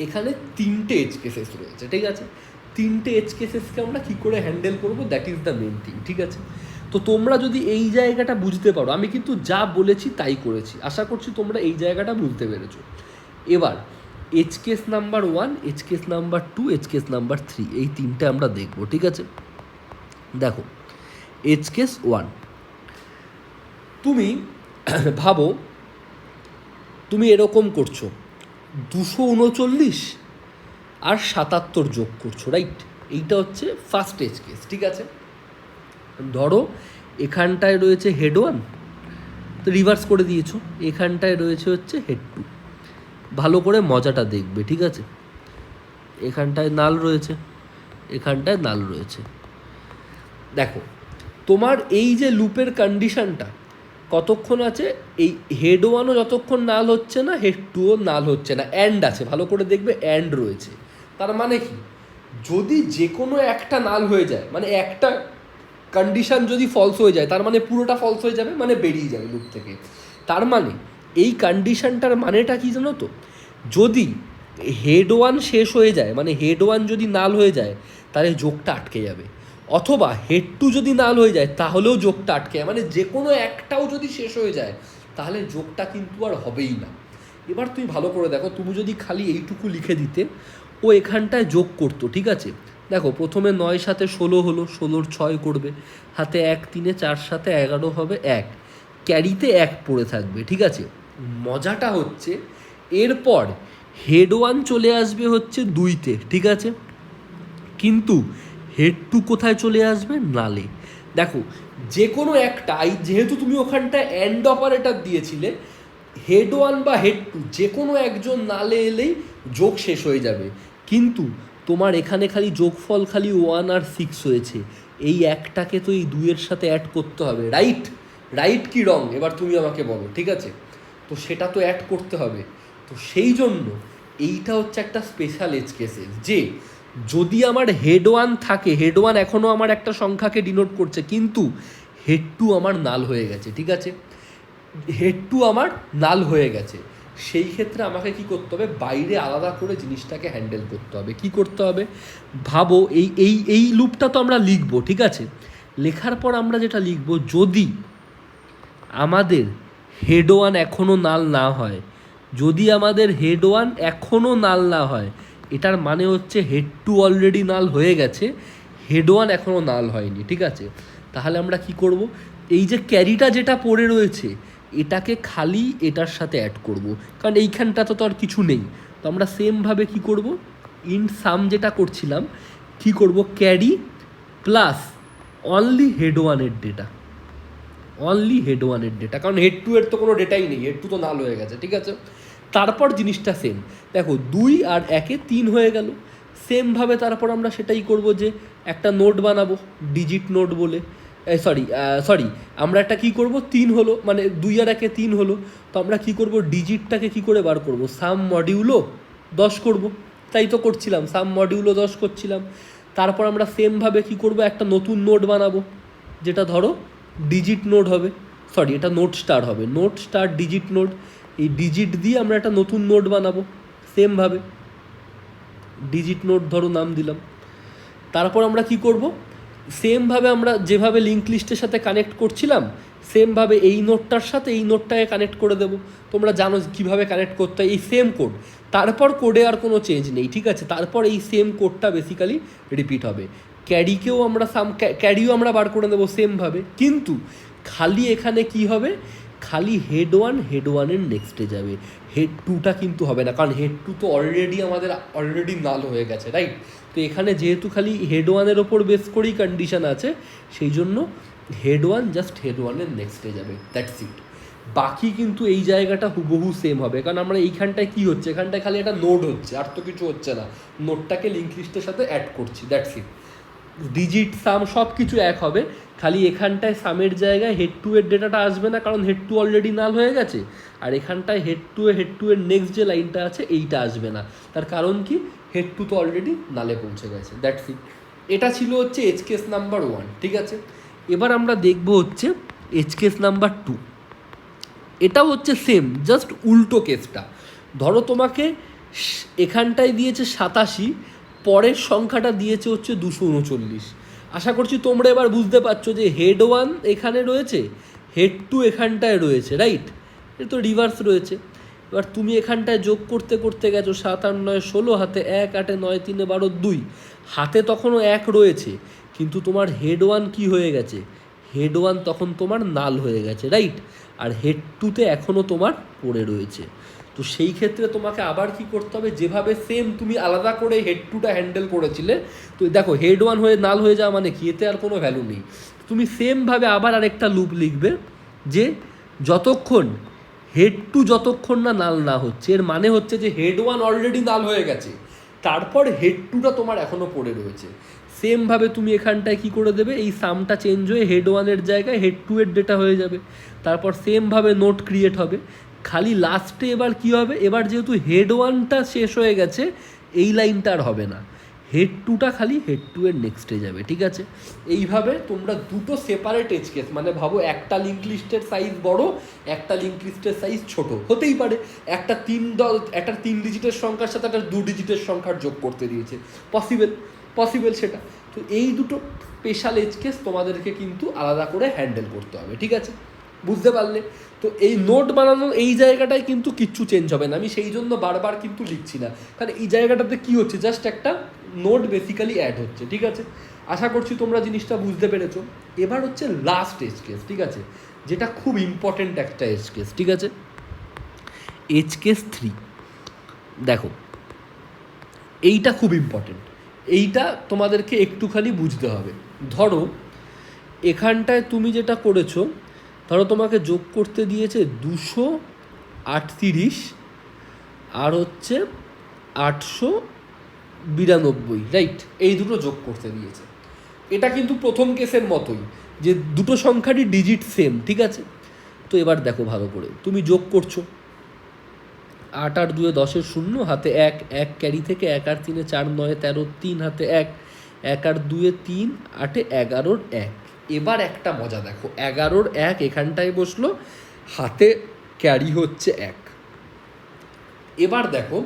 এখানে 3টে এজ কেসেস রয়েছে, ঠিক আছে। 3টে এজ কেসেসকে আমরা কী করে হ্যান্ডেল করবো, that is the main thing, ঠিক আছে। তো তোমরা যদি এই জায়গাটা বুঝতে পারো, আমি কিন্তু যা বলেছি তাই করেছি, আশা করছি তোমরা এই জায়গাটা বুঝতে পেরেছো। এবার edge case number 1, edge case number 2, edge case number 3, এই 3টে আমরা দেখবো, ঠিক আছে। দেখো এজ কেস 1, তুমি ভাবো তুমি এরকম করছো, 239 আর 77 যোগ করছো, রাইট। এইটা হচ্ছে ফার্স্ট এজ কেস, ঠিক আছে। ধরো এখানটায় রয়েছে হেড ওয়ান, তো রিভার্স করে দিয়েছো, এখানটায় রয়েছে হচ্ছে হেড টু। ভালো করে মজাটা দেখবে, ঠিক আছে। এখানটায় নাল রয়েছে, এখানটায় নাল রয়েছে। দেখো তোমার এই যে লুপের কন্ডিশনটা কতক্ষণ আছে, এই হেড ওয়ানও যতক্ষণ নাল হচ্ছে না, হেড টুও নাল হচ্ছে না, অ্যান্ড আছে, ভালো করে দেখবে অ্যান্ড রয়েছে। তার মানে কি, যদি যে কোনো একটা নাল হয়ে যায়, মানে একটা কন্ডিশন যদি ফলস হয়ে যায়, তার মানে পুরোটা ফলস হয়ে যাবে, মানে বেরিয়ে যাবে লুপ থেকে। তার মানে এই কন্ডিশনটার মানেটা কি জানো তো, যদি হেড ওয়ান শেষ হয়ে যায়, মানে হেড ওয়ান যদি নাল হয়ে যায় তাহলে যোগটা আটকে যাবে, অথবা হেড টু যদি নাল হয়ে যায় তাহলেও যোগটা আটকে যায়, মানে যে কোনো একটাও যদি শেষ হয়ে যায় তাহলে যোগটা কিন্তু আর হবেই না। এবার তুমি ভালো করে দেখো, তুমি যদি খালি এইটুকু লিখে দিতে, ও এখানটায় যোগ করতো, ঠিক আছে। দেখো প্রথমে 9 7 16 হলো, 16 6 করবে, হাতে 1 3 4 7 11 হবে 1, ক্যারিতে 1 পড়ে থাকবে, ঠিক আছে। মজাটা হচ্ছে এরপর হেড ওয়ান চলে আসবে হচ্ছে 2তে, ঠিক আছে, কিন্তু হেড টু কোথায় চলে আসবে, নালে। দেখো যে কোনো একটা, যেহেতু তুমি ওখানটায় অ্যান্ড অপারেটর দিয়েছিলে, হেড ওয়ান বা হেড টু যে কোনো একজন নালে এলেই যোগ শেষ হয়ে যাবে, কিন্তু তোমার এখানে খালি যোগফল খালি 1 আর 6 হয়েছে, এই একটাকে তো এই 2-এর সাথে অ্যাড করতে হবে, রাইট। রাইট কি রং এবার তুমি আমাকে বলো, ঠিক আছে। তো সেটা তো অ্যাড করতে হবে। তো সেই জন্য এইটা হচ্ছে একটা স্পেশাল এজ কেসেস, যে যদি আমার হেড ওয়ান থাকে, হেড ওয়ান এখনও আমার একটা সংখ্যাকে ডিনোট করছে, কিন্তু হেড টু আমার নাল হয়ে গেছে, ঠিক আছে, হেড টু আমার নাল হয়ে গেছে, সেই ক্ষেত্রে আমাকে কি করতে হবে, বাইরে আলাদা করে জিনিসটাকে হ্যান্ডেল করতে হবে। কি করতে হবে, ভাবো এই এই এই লুপটা তো আমরা লিখবো, ঠিক আছে। লেখার পর আমরা যেটা লিখবো, যদি আমাদের হেড ওয়ান এখনও নাল না হয়, যদি আমাদের হেড ওয়ান এখনও নাল না হয়, এটার মানে হচ্ছে হেড টু অলরেডি নাল হয়ে গেছে, হেড ওয়ান এখনও নাল হয়নি, ঠিক আছে। তাহলে আমরা কি করব, এই যে ক্যারিটা যেটা পড়ে রয়েছে এটাকে খালি এটার সাথে অ্যাড করব, কারণ এইখানটা তো আর কিছু নেই। তো আমরা সেমভাবে কি করব, ইন সাম যেটা করছিলাম, কি করব, ক্যারি প্লাস অনলি হেড ওয়ানের ডেটা, অনলি হেড ওয়ানের ডেটা, কারণ হেড টু এর তো কোনো ডেটাই নেই, হেড টু তো নাল হয়ে গেছে, ঠিক আছে। তারপর জিনিসটা সেম, দেখো 2 আর 1-এ 3 হয়ে গেল, সেমভাবে তারপর আমরা সেটাই করব যে একটা নোট বানাবো ডিজিট নোট বলে, সরি আমরা একটা কী করব, 3 হলো মানে 2 আর 1-এ 3 হলো, তো আমরা কী করব, ডিজিটটাকে কী করে বার করব, সাম মডিউলো 10 করব, তাই তো করছিলাম, সাম মডিউলো 10 করছিলাম। তারপর আমরা সেমভাবে কী করব, একটা নতুন নোট বানাবো, যেটা ধরো ডিজিট নোট হবে, সরি এটা নোট স্টার হবে, নোট স্টার ডিজিট নোট, এই ডিজিট দিয়ে আমরা একটা নতুন নোট বানাবো সেমভাবে, ডিজিট নোট ধরো নাম দিলাম। তারপর আমরা কি করব, সেমভাবে আমরা যেভাবে লিঙ্ক লিস্টের সাথে কানেক্ট করছিলাম, সেমভাবে এই নোটটার সাথে এই নোটটাকে কানেক্ট করে দেবো। তোমরা জানো কীভাবে কানেক্ট করতে হয়, এই সেম কোড, তারপর কোডে আর কোনো চেঞ্জ নেই, ঠিক আছে। তারপর এই সেম কোডটা বেসিক্যালি রিপিট হবে। ক্যারিকেও আমরা ক্যারিও আমরা বার করে দেবো সেমভাবে, কিন্তু খালি এখানে কি হবে, খালি হেড ওয়ানের নেক্সটে যাবে, হেড টুটা কিন্তু হবে না, কারণ হেড টু তো অলরেডি নাল হয়ে গেছে, রাইট। তো এখানে যেহেতু খালি হেড ওয়ানের ওপর বেস করেই কন্ডিশন আছে, সেই জন্য হেড ওয়ান জাস্ট হেড ওয়ানের নেক্সটে যাবে, দ্যাটস ইট। বাকি কিন্তু এই জায়গাটা হুবহু সেম হবে, কারণ আমরা এইখানটায় কী হচ্ছে, এখানটায় খালি একটা নোড হচ্ছে, আর তো কিছু হচ্ছে না, নোটটাকে লিঙ্ক লিস্টের সাথে অ্যাড করছি, দ্যাটস ইট। ডিজিট সাম সব কিছু এক হবে, খালি এখানটায় সামের জায়গায় হেড টু এর ডেটাটা আসবে না, কারণ হেড টু অলরেডি নাল হয়ে গেছে, আর এখানটায় হেড টু এর নেক্সট যে লাইনটা আছে এইটা আসবে না, তার কারণ কি, হেড টু তো অলরেডি নালে পৌঁছে গেছে, দ্যাটস ইট। এটা ছিল হচ্ছে এজ কেস নাম্বার 1, ঠিক আছে। এবার আমরা দেখব হচ্ছে এজ কেস নাম্বার 2, এটাও হচ্ছে সেম, জাস্ট উল্টো কেসটা। ধরো তোমাকে এখানটায় দিয়েছে 87, পরের সংখ্যাটা দিয়েছে হচ্ছে 239। আশা করছি তোমরা এবার বুঝতে পারছো যে হেড ওয়ান এখানে রয়েছে, হেড টু এখানটায় রয়েছে, রাইট, এ তো রিভার্স রয়েছে। এবার তুমি এখানটায় যোগ করতে করতে গেছো 7 আর 9 16, হাতে 1, 8 9 3 12 2, হাতে তখনও 1 রয়েছে, কিন্তু তোমার হেড ওয়ান কী হয়ে গেছে, হেড ওয়ান তখন তোমার নাল হয়ে গেছে, রাইট, আর হেড টুতে এখনও তোমার পড়ে রয়েছে। তো সেই ক্ষেত্রে তোমাকে আবার কি করতে হবে, যেভাবে সেম তুমি আলাদা করে হেড টুটা হ্যান্ডেল করেছিলে, তো দেখো হেড ওয়ান হয়ে নাল হয়ে যাওয়া মানে কি, এতে আর কোনো ভ্যালু নেই। তুমি সেমভাবে আবার আরেকটা লুপ লিখবে, যে যতক্ষণ হেড টু যতক্ষণ না নাল না হচ্ছে, এর মানে হচ্ছে যে হেড ওয়ান অলরেডি নাল হয়ে গেছে, তারপর হেড টুটা তোমার এখনও পড়ে রয়েছে। সেমভাবে তুমি এখানটায় কি করে দেবে, এই সামটা চেঞ্জ হয়ে হেড ওয়ানের জায়গায় হেড টু এর ডেটা হয়ে যাবে, তারপর সেমভাবে নোট ক্রিয়েট হবে। খালি লাস্টে এবার কি হবে, এবার যেহেতু হেড ওয়ানটা শেষ হয়ে গেছে, এই লাইনটা আর হবে না, হেড টুটা খালি হেড টু এর নেক্সটে যাবে, ঠিক আছে। এইভাবে তোমরা দুটো সেপারেট এজ কেস, মানে ভাবো একটা লিঙ্ক লিস্টের সাইজ বড়, একটা লিঙ্ক লিস্টের সাইজ ছোট, হতেই পারে একটা 3 ডিজিটের সংখ্যার সাথে একটা 2 ডিজিটের সংখ্যার যোগ করতে দিয়েছে, পসিবল সেটা। তো এই দুটো স্পেশাল এজ কেস তোমাদেরকে কিন্তু আলাদা করে হ্যান্ডেল করতে হবে, ঠিক আছে, বুঝতে পারলে। তো এই নোট বানানোর এই জায়গাটায় কিন্তু কিচ্ছু চেঞ্জ হবে না, আমি সেই জন্য বারবার কিন্তু লিখছি না, কারণ এই জায়গাটাতে কি হচ্ছে, জাস্ট একটা নোট বেসিক্যালি অ্যাড হচ্ছে, ঠিক আছে। আশা করছি তোমরা জিনিসটা বুঝতে পেরেছো। এবার হচ্ছে লাস্ট এজ কেস, ঠিক আছে, যেটা খুব ইম্পর্টেন্ট একটা এজ কেস, ঠিক আছে, এজ কেস 3। দেখো এইটা খুব ইম্পর্টেন্ট, এইটা তোমাদেরকে একটুখানি বুঝতে হবে। ধরো এখানটায় তুমি যেটা করেছো, ধরো তোমাকে যোগ করতে দিয়েছে 238 আর হচ্ছে 892, রাইট, এই দুটো যোগ করতে দিয়েছে। এটা কিন্তু প্রথম কেসের মতোই, যে দুটো সংখ্যারই ডিজিট সেম, ঠিক আছে। তো এবার দেখো ভালো করে, তুমি যোগ করছো 8 আর 2 10 0, হাতে 1, 1 ক্যারি থেকে 1 আর 3 4 9 13, 3 হাতে 1, 1 আর 2 3, 8 11 1। এবার একটা মজা দেখো, 11 1 এখানটায় বসলো, হাতে ক্যারি হচ্ছে 1। এবার দেখো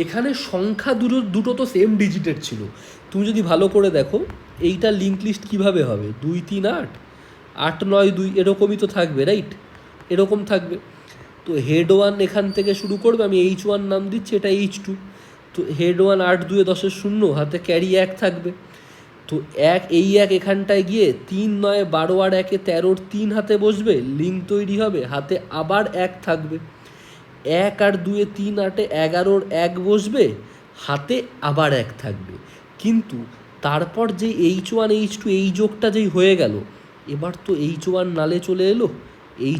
এখানে সংখ্যা দুটো তো সেম ডিজিটের ছিল, তুমি যদি ভালো করে দেখো এইটা লিঙ্ক লিস্ট কীভাবে হবে, 2 3 8 8 9 2, এরকমই তো থাকবে, রাইট, এরকম থাকবে। তো হেড ওয়ান এখান থেকে শুরু করবে, আমি H1 নাম দিচ্ছি, এটা H2। তো হেড ওয়ান 8 2 10 0, হাতে ক্যারি 1 থাকবে। তো 1 এখানটায় গিয়ে 3 9 12 আর 1 13, 3 হাতে বসবে, লিঙ্ক তৈরি হবে, হাতে আবার 1 থাকবে। 1 আর 2 3 8 11 1 বসবে, হাতে আবার 1 থাকবে। কিন্তু তারপর যে H1 H2 এই যোগটা যেই হয়ে গেল, এবার তো H1 নালে চলে এলো,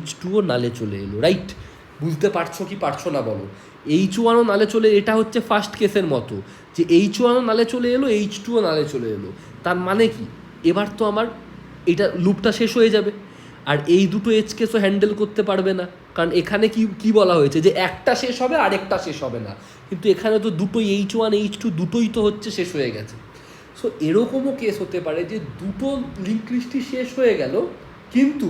H2ও নালে চলে এলো, রাইট? বুঝতে পারছো কি পারছো না বলো? H1ও নালে চলে, এটা হচ্ছে ফার্স্ট কেসের মতো, যে H1ও নালে চলে এলো, H2ও নালে চলে এলো। তার মানে কি, এবার তো আমার এটা লুপটা শেষ হয়ে যাবে, আর এই দুটো এজ কেসও হ্যান্ডেল করতে পারবে না, কারণ এখানে কি কি বলা হয়েছে যে একটা শেষ হবে আরেকটা শেষ হবে না, কিন্তু এখানে তো দুটোই H1 H2 দুটোই তো হচ্ছে শেষ হয়ে গেছে। সো এরকমও কেস হতে পারে যে দুটো লিঙ্ক লিস্টই শেষ হয়ে গেল, কিন্তু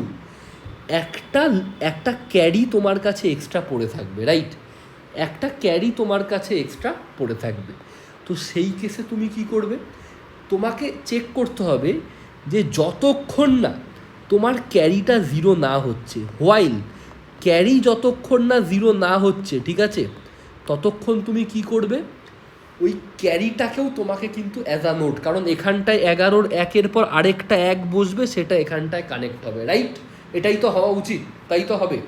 একটা একটা ক্যারি তোমার কাছে এক্সট্রা পড়ে থাকবে, রাইট? একটা ক্যারি তোমার কাছে এক্সট্রা পড়ে থাকবে। তো সেই কেসে তুমি কি করবে? তোমাকে চেক করতে হবে যে যতক্ষণ না তোমার ক্যারিটা জিরো না হচ্ছে, হোয়াইল ক্যারি যতক্ষণ না জিরো না হচ্ছে, ঠিক আছে, ততক্ষণ তুমি কি করবে? ওই ক্যারিটাকেও তোমাকে কিন্তু অ্যাজ আ নোট, কারণ এখানটায় 11-র একের পর আরেকটা এক বসবে, সেটা এখানটায় কানেক্ট হবে, রাইট? এটাই তো হওয়া উচিত, তাই তো হবে।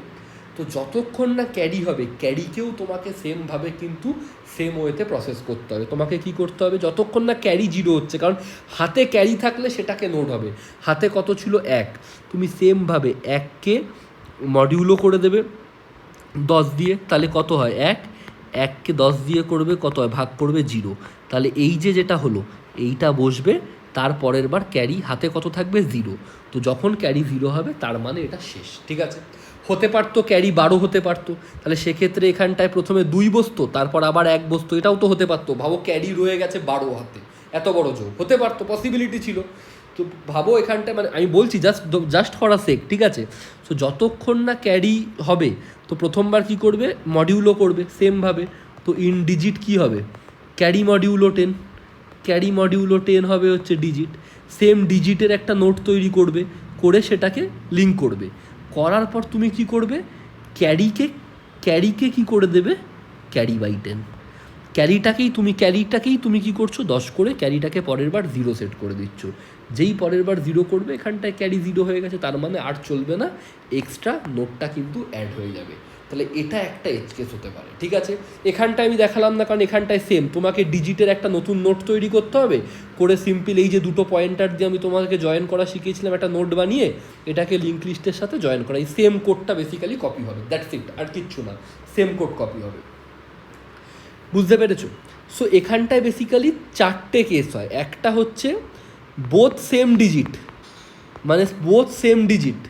তো যতক্ষণ না ক্যারি হবে, ক্যারিকেও তোমাকে সেমভাবে কিন্তু সেম ওয়েতে প্রসেস করতে হবে। তোমাকে কি করতে হবে? যতক্ষণ না ক্যারি জিরো হচ্ছে, কারণ হাতে ক্যারি থাকলে সেটাকে নোট হবে। হাতে কত ছিল? 1, তুমি সেমভাবে 1কে মডিউলও করে দেবে 10 দিয়ে, তাহলে কত হয়? 1কে 10 দিয়ে করবে, কত হয়? ভাগ করবে 0, তাহলে এই যে যেটা হলো এইটা বসবে, তারপরের বার ক্যারি হাতে কত থাকবে? 0। তো যখন ক্যারি 0 হবে তার মানে এটা শেষ, ঠিক আছে? হতে পারতো ক্যারি 12 হতে পারতো, তাহলে সেক্ষেত্রে এখানটায় প্রথমে 2 বসতো, তারপর আবার 1 বসতো, এটাও তো হতে পারতো। ভাবো ক্যারি রয়ে গেছে 12 হাতে, এত বড় যোগ হতে পারতো, পসিবিলিটি ছিল। তো ভাবো এখানটায়, মানে আমি বলছি জাস্ট ফর আ সেক, ঠিক আছে? সো যতক্ষণ না ক্যারি হবে, তো প্রথমবার কি করবে? মডিউলও করবে সেমভাবে। তো ইন ডিজিট কি হবে? ক্যারি মডিউলও 10, ক্যারি মডিউলও 10 হবে হচ্ছে ডিজিট। সেম ডিজিটের একটা নোট তৈরি করবে, করে সেটাকে লিঙ্ক করবে। করার পর তুমি কি করবে? ক্যারিকে কি করে দেবে? Carry by 10। ক্যারিটাকেই তুমি কি করছো? 10 করে ক্যারিটাকে পরের বার 0 সেট করে দিচ্ছ। যেই পরের বার 0 করবে, এখানটায় ক্যারি 0 হয়ে গেছে, তার মানে আর চলবে না, এক্সট্রা নোটটা কিন্তু অ্যাড হয়ে যাবে। তাহলে এটা একটা এজ কেস হতে পারে, ঠিক আছে? এখানটায় আমি দেখালাম না, কারণ এখানটায় সেম তোমাকে ডিজিটের একটা নতুন নোট তৈরি করতে হবে, করে সিম্পল এই যে দুটো পয়েন্টার দিয়ে আমি তোমাকে জয়েন করা শিখিয়েছিলাম, একটা নোট বানিয়ে এটাকে লিঙ্ক লিস্টের সাথে জয়েন করা, এই সেম কোডটা বেসিক্যালি কপি হবে, দ্যাটস ইট, আর কিচ্ছু না, সেম কোড কপি হবে। বুঝতে পেরেছো? সো এখানটায় বেসিক্যালি 4টে কেস হয়। একটা হচ্ছে বোথ সেম ডিজিট, মানে বোথ সেম ডিজিট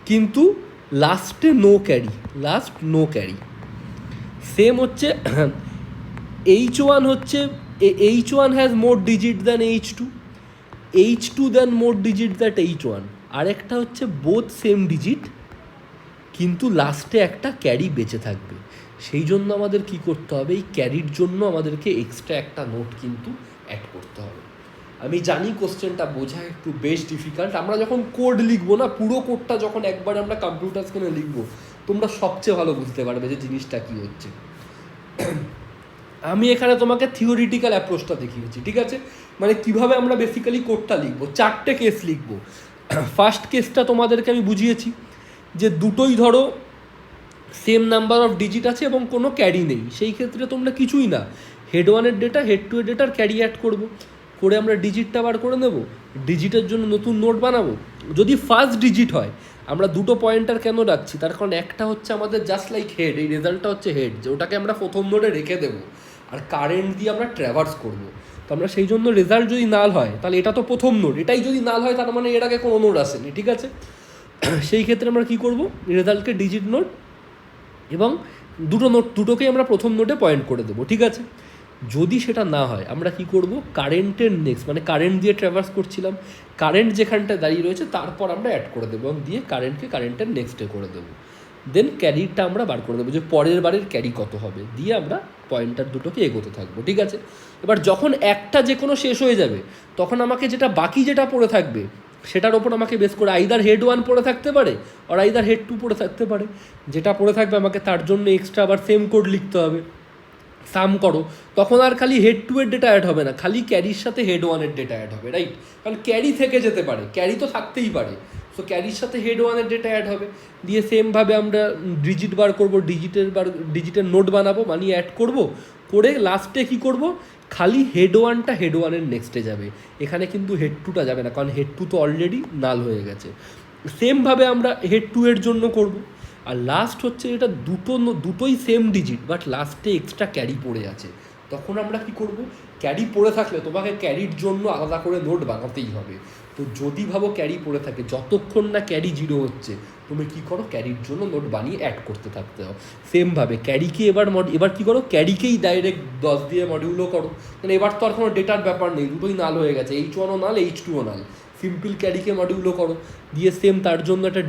কিন্তু লাস্টে নো ক্যারি। সেম হচ্ছে H1 হচ্ছে H1 has more digit than H2 than more digit that H1। আরেকটা হচ্ছে বোথ সেম ডিজিট কিন্তু লাস্টে একটা ক্যারি বেঁচে থাকবে। সেই জন্য আমাদের কি করতে হবে? এই ক্যারির জন্য আমাদেরকে এক্সট্রা একটা নোট কিন্তু অ্যাড করতে হবে। আমি জানি কোশ্চেনটা বোঝা একটু বেশ ডিফিকাল্ট। আমরা যখন কোড লিখবো না, পুরো কোডটা যখন একবার আমরা কম্পিউটার স্ক্রিনে লিখবো, তোমরা সবচেয়ে ভালো বুঝতে পারবে যে জিনিসটা কী হচ্ছে। আমি এখানে তোমাকে থিওরিটিক্যাল অ্যাপ্রোচটা দেখিয়েছি, ঠিক আছে? মানে কিভাবে আমরা বেসিক্যালি কোডটা লিখবো। 4টে কেস লিখবো। ফার্স্ট কেসটা তোমাদেরকে আমি বুঝিয়েছি যে দুটোই ধরো সেম নাম্বার অফ ডিজিট আছে এবং কোনো ক্যারি নেই, সেই ক্ষেত্রে তোমরা কিছুই না, হেড 1-এর ডেটা, হেড 2-এর ডেটার ক্যারি অ্যাড করবো, করে আমরা ডিজিটটা বার করে নেব, ডিজিটের জন্য নতুন নোট বানাবো। যদি ফার্স্ট ডিজিট হয়, আমরা দুটো পয়েন্টার কেন রাখছি? তার কারণ একটা হচ্ছে আমাদের জাস্ট লাইক হেড, এই রেজাল্টটা হচ্ছে হেড, যে ওটাকে আমরা প্রথম নোটে রেখে দেবো, আর কারেন্ট দিয়ে আমরা ট্র্যাভার্স করবো। তো আমরা সেই জন্য রেজাল্ট যদি নাল হয়, তাহলে এটা তো প্রথম নোট, এটাই যদি নাল হয় তার মানে এর আগে কোনো নোট আসেনি, ঠিক আছে? সেই ক্ষেত্রে আমরা কী করবো? রেজাল্টকে ডিজিট নোট এবং দুটোকেই আমরা প্রথম নোটে পয়েন্ট করে দেবো, ঠিক আছে? যদি সেটা না হয়, আমরা কি করব? কারেন্টের নেক্সট, মানে কারেন্ট দিয়ে ট্র্যাভার্স করছিলাম, কারেন্ট যেখানটায় দাঁড়িয়ে রয়েছে তারপর আমরা অ্যাড করে দেবো এবং দিয়ে কারেন্টকে কারেন্টের নেক্সটে করে দেবো। দেন ক্যারিটা আমরা বার করে দেবো, যে পরের বারের ক্যারি কত হবে, দিয়ে আমরা পয়েন্টার দুটোকে এগোতে থাকবো, ঠিক আছে? এবার যখন একটা যে কোনো শেষ হয়ে যাবে, তখন আমাকে বাকি যেটা পড়ে থাকবে সেটার ওপর আমাকে বেস করে আইদার হেড 1 পড়ে থাকতে পারে আর আইদার হেড 2 পড়ে থাকতে পারে। যেটা পড়ে থাকবে আমাকে তার জন্য এক্সট্রা আবার সেম কোড লিখতে হবে, সাম করো, তখন আর খালি হেড 2-এর ডেটা অ্যাড হবে না, খালি ক্যারির সাথে হেড 1-এর ডেটা অ্যাড হবে, রাইট? কারণ ক্যারি থেকে যেতে পারে, ক্যারি তো থাকতেই পারে, সো ক্যারির সাথে হেড 1-এর ডেটা অ্যাড হবে, দিয়ে সেমভাবে আমরা ডিজিট বার করবো, ডিজিটের নোট বানাবো, বানিয়ে অ্যাড করবো, করে লাস্টে কী করবো? খালি হেড ওয়ানটা হেড ওয়ানের নেক্সটে যাবে, এখানে কিন্তু হেড টুটা যাবে না, কারণ হেড টু তো অলরেডি নাল হয়ে গেছে। সেমভাবে আমরা হেড টু এর জন্য করব। আর লাস্ট হচ্ছে এটা দুটোই সেম ডিজিট, বাট লাস্টে এক্সট্রা ক্যারি পড়ে আছে, তখন আমরা কি করব, ক্যারি পড়ে থাকলে তোমাকে ক্যারির জন্য আলাদা করে নোট বানাতেই হবে। তো যদি ভাবো ক্যারি পড়ে থাকে, যতক্ষণ না ক্যারি জিরো হচ্ছে তুমি কি করো, ক্যারির জন্য নোট বানিয়ে অ্যাড করতে থাকতে হবে। সেমভাবে ক্যারিকে এবার কি করো, ক্যারিকেই ডাইরেক্ট 10 দিয়ে মডিউলও করো, মানে এবার তো আর কোনো ডেটার ব্যাপার নেই, দুটোই নাল হয়ে গেছে, H1ও নাল H2ও নাল। সিম্পল ক্যারিকে মডিউলও করো, দিয়ে সেম তার জন্য একটা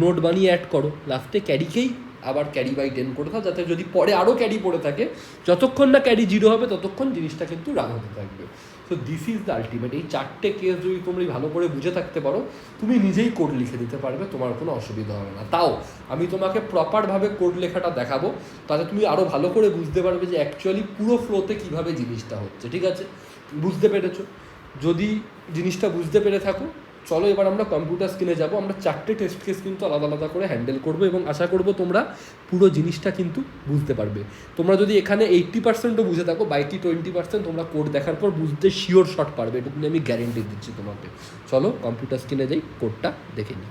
নোট বানিয়ে অ্যাড করো, লাস্টে ক্যারিকেই আবার ক্যারি বাই 10 করে দাও, যাতে যদি পরে আরও ক্যারি পড়ে থাকে, যতক্ষণ না ক্যারি জিরো হবে ততক্ষণ জিনিসটা কিন্তু রান হতে থাকবে। So this is the ultimate. এই 4টে কেস যদি তুমি ভালো করে বুঝে থাকতে পারো, তুমি নিজেই কোড লিখে দিতে পারবে, তোমার কোনো অসুবিধা হবে না। তাও আমি তোমাকে প্রপারভাবে কোড লেখাটা দেখাবো, তাতে তুমি আরও ভালো করে বুঝতে পারবে যে অ্যাকচুয়ালি পুরো ফ্লোতে কীভাবে জিনিসটা হচ্ছে। ঠিক আছে, বুঝতে পেরেছো? যদি জিনিসটা বুঝতে পেরে থাকো, চলো এবার আমরা কম্পিউটার স্ক্রিনে যাব। আমরা 4টে টেস্ট কেস কিন্তু আলাদা আলাদা করে হ্যান্ডেল করবো, এবং আশা করবো তোমরা পুরো জিনিসটা কিন্তু বুঝতে পারবে। তোমরা যদি এখানে 80%ও বুঝে থাকো, বাকি 20% তোমরা কোড দেখার পর বুঝতে শিওর শট পারবে, এটুকুনি আমি গ্যারেন্টি দিচ্ছি তোমাকে। চলো কম্পিউটার স্ক্রিনে যাই, কোডটা দেখে নিই।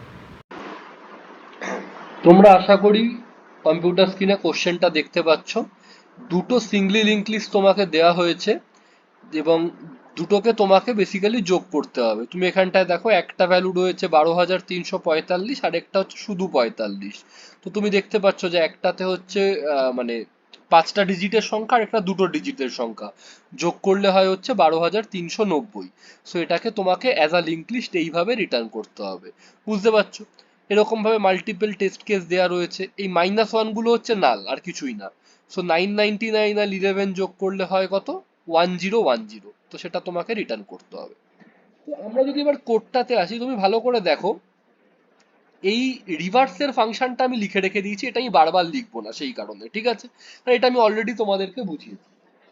তোমরা আশা করি কম্পিউটার স্ক্রিনে কোশ্চেনটা দেখতে পাচ্ছ। দুটো সিঙ্গলি লিঙ্ক লিস্ট তোমাকে দেওয়া হয়েছে, এবং দুটোকে তোমাকে বেসিক্যালি যোগ করতে হবে। তুমি এখানটায় দেখো একটা ভ্যালু রয়েছে 12,345, আর একটা হচ্ছে শুধু 45। তো তুমি দেখতে পাচ্ছ যে একটাতে হচ্ছে মানে 5টা ডিজিটের সংখ্যা, আর একটা 2টো ডিজিটের সংখ্যা, যোগ করলে হয় হচ্ছে 12,390। সো এটাকে তোমাকে অ্যাজ আ লিঙ্ক লিস্ট এইভাবে রিটার্ন করতে হবে। বুঝতে পারছো? এরকম ভাবে মাল্টিপল টেস্ট কেস দেওয়া রয়েছে। এই -1 গুলো হচ্ছে নাল, আর কিছুই না। সো 999 আর 11 যোগ করলে হয় কত, 1010। তো সেটা তোমাকে রিটার্ন করতে হবে। তো আমরা যদি এবার কোডটাতে আসি, তুমি ভালো করে দেখো, এই রিভার্সের ফাংশনটা আমি লিখে রেখে দিয়েছি, এটা আমি বারবার লিখবো না সেই কারণে, ঠিক আছে, কারণ এটা আমি অলরেডি তোমাদেরকে বুঝিয়েছি।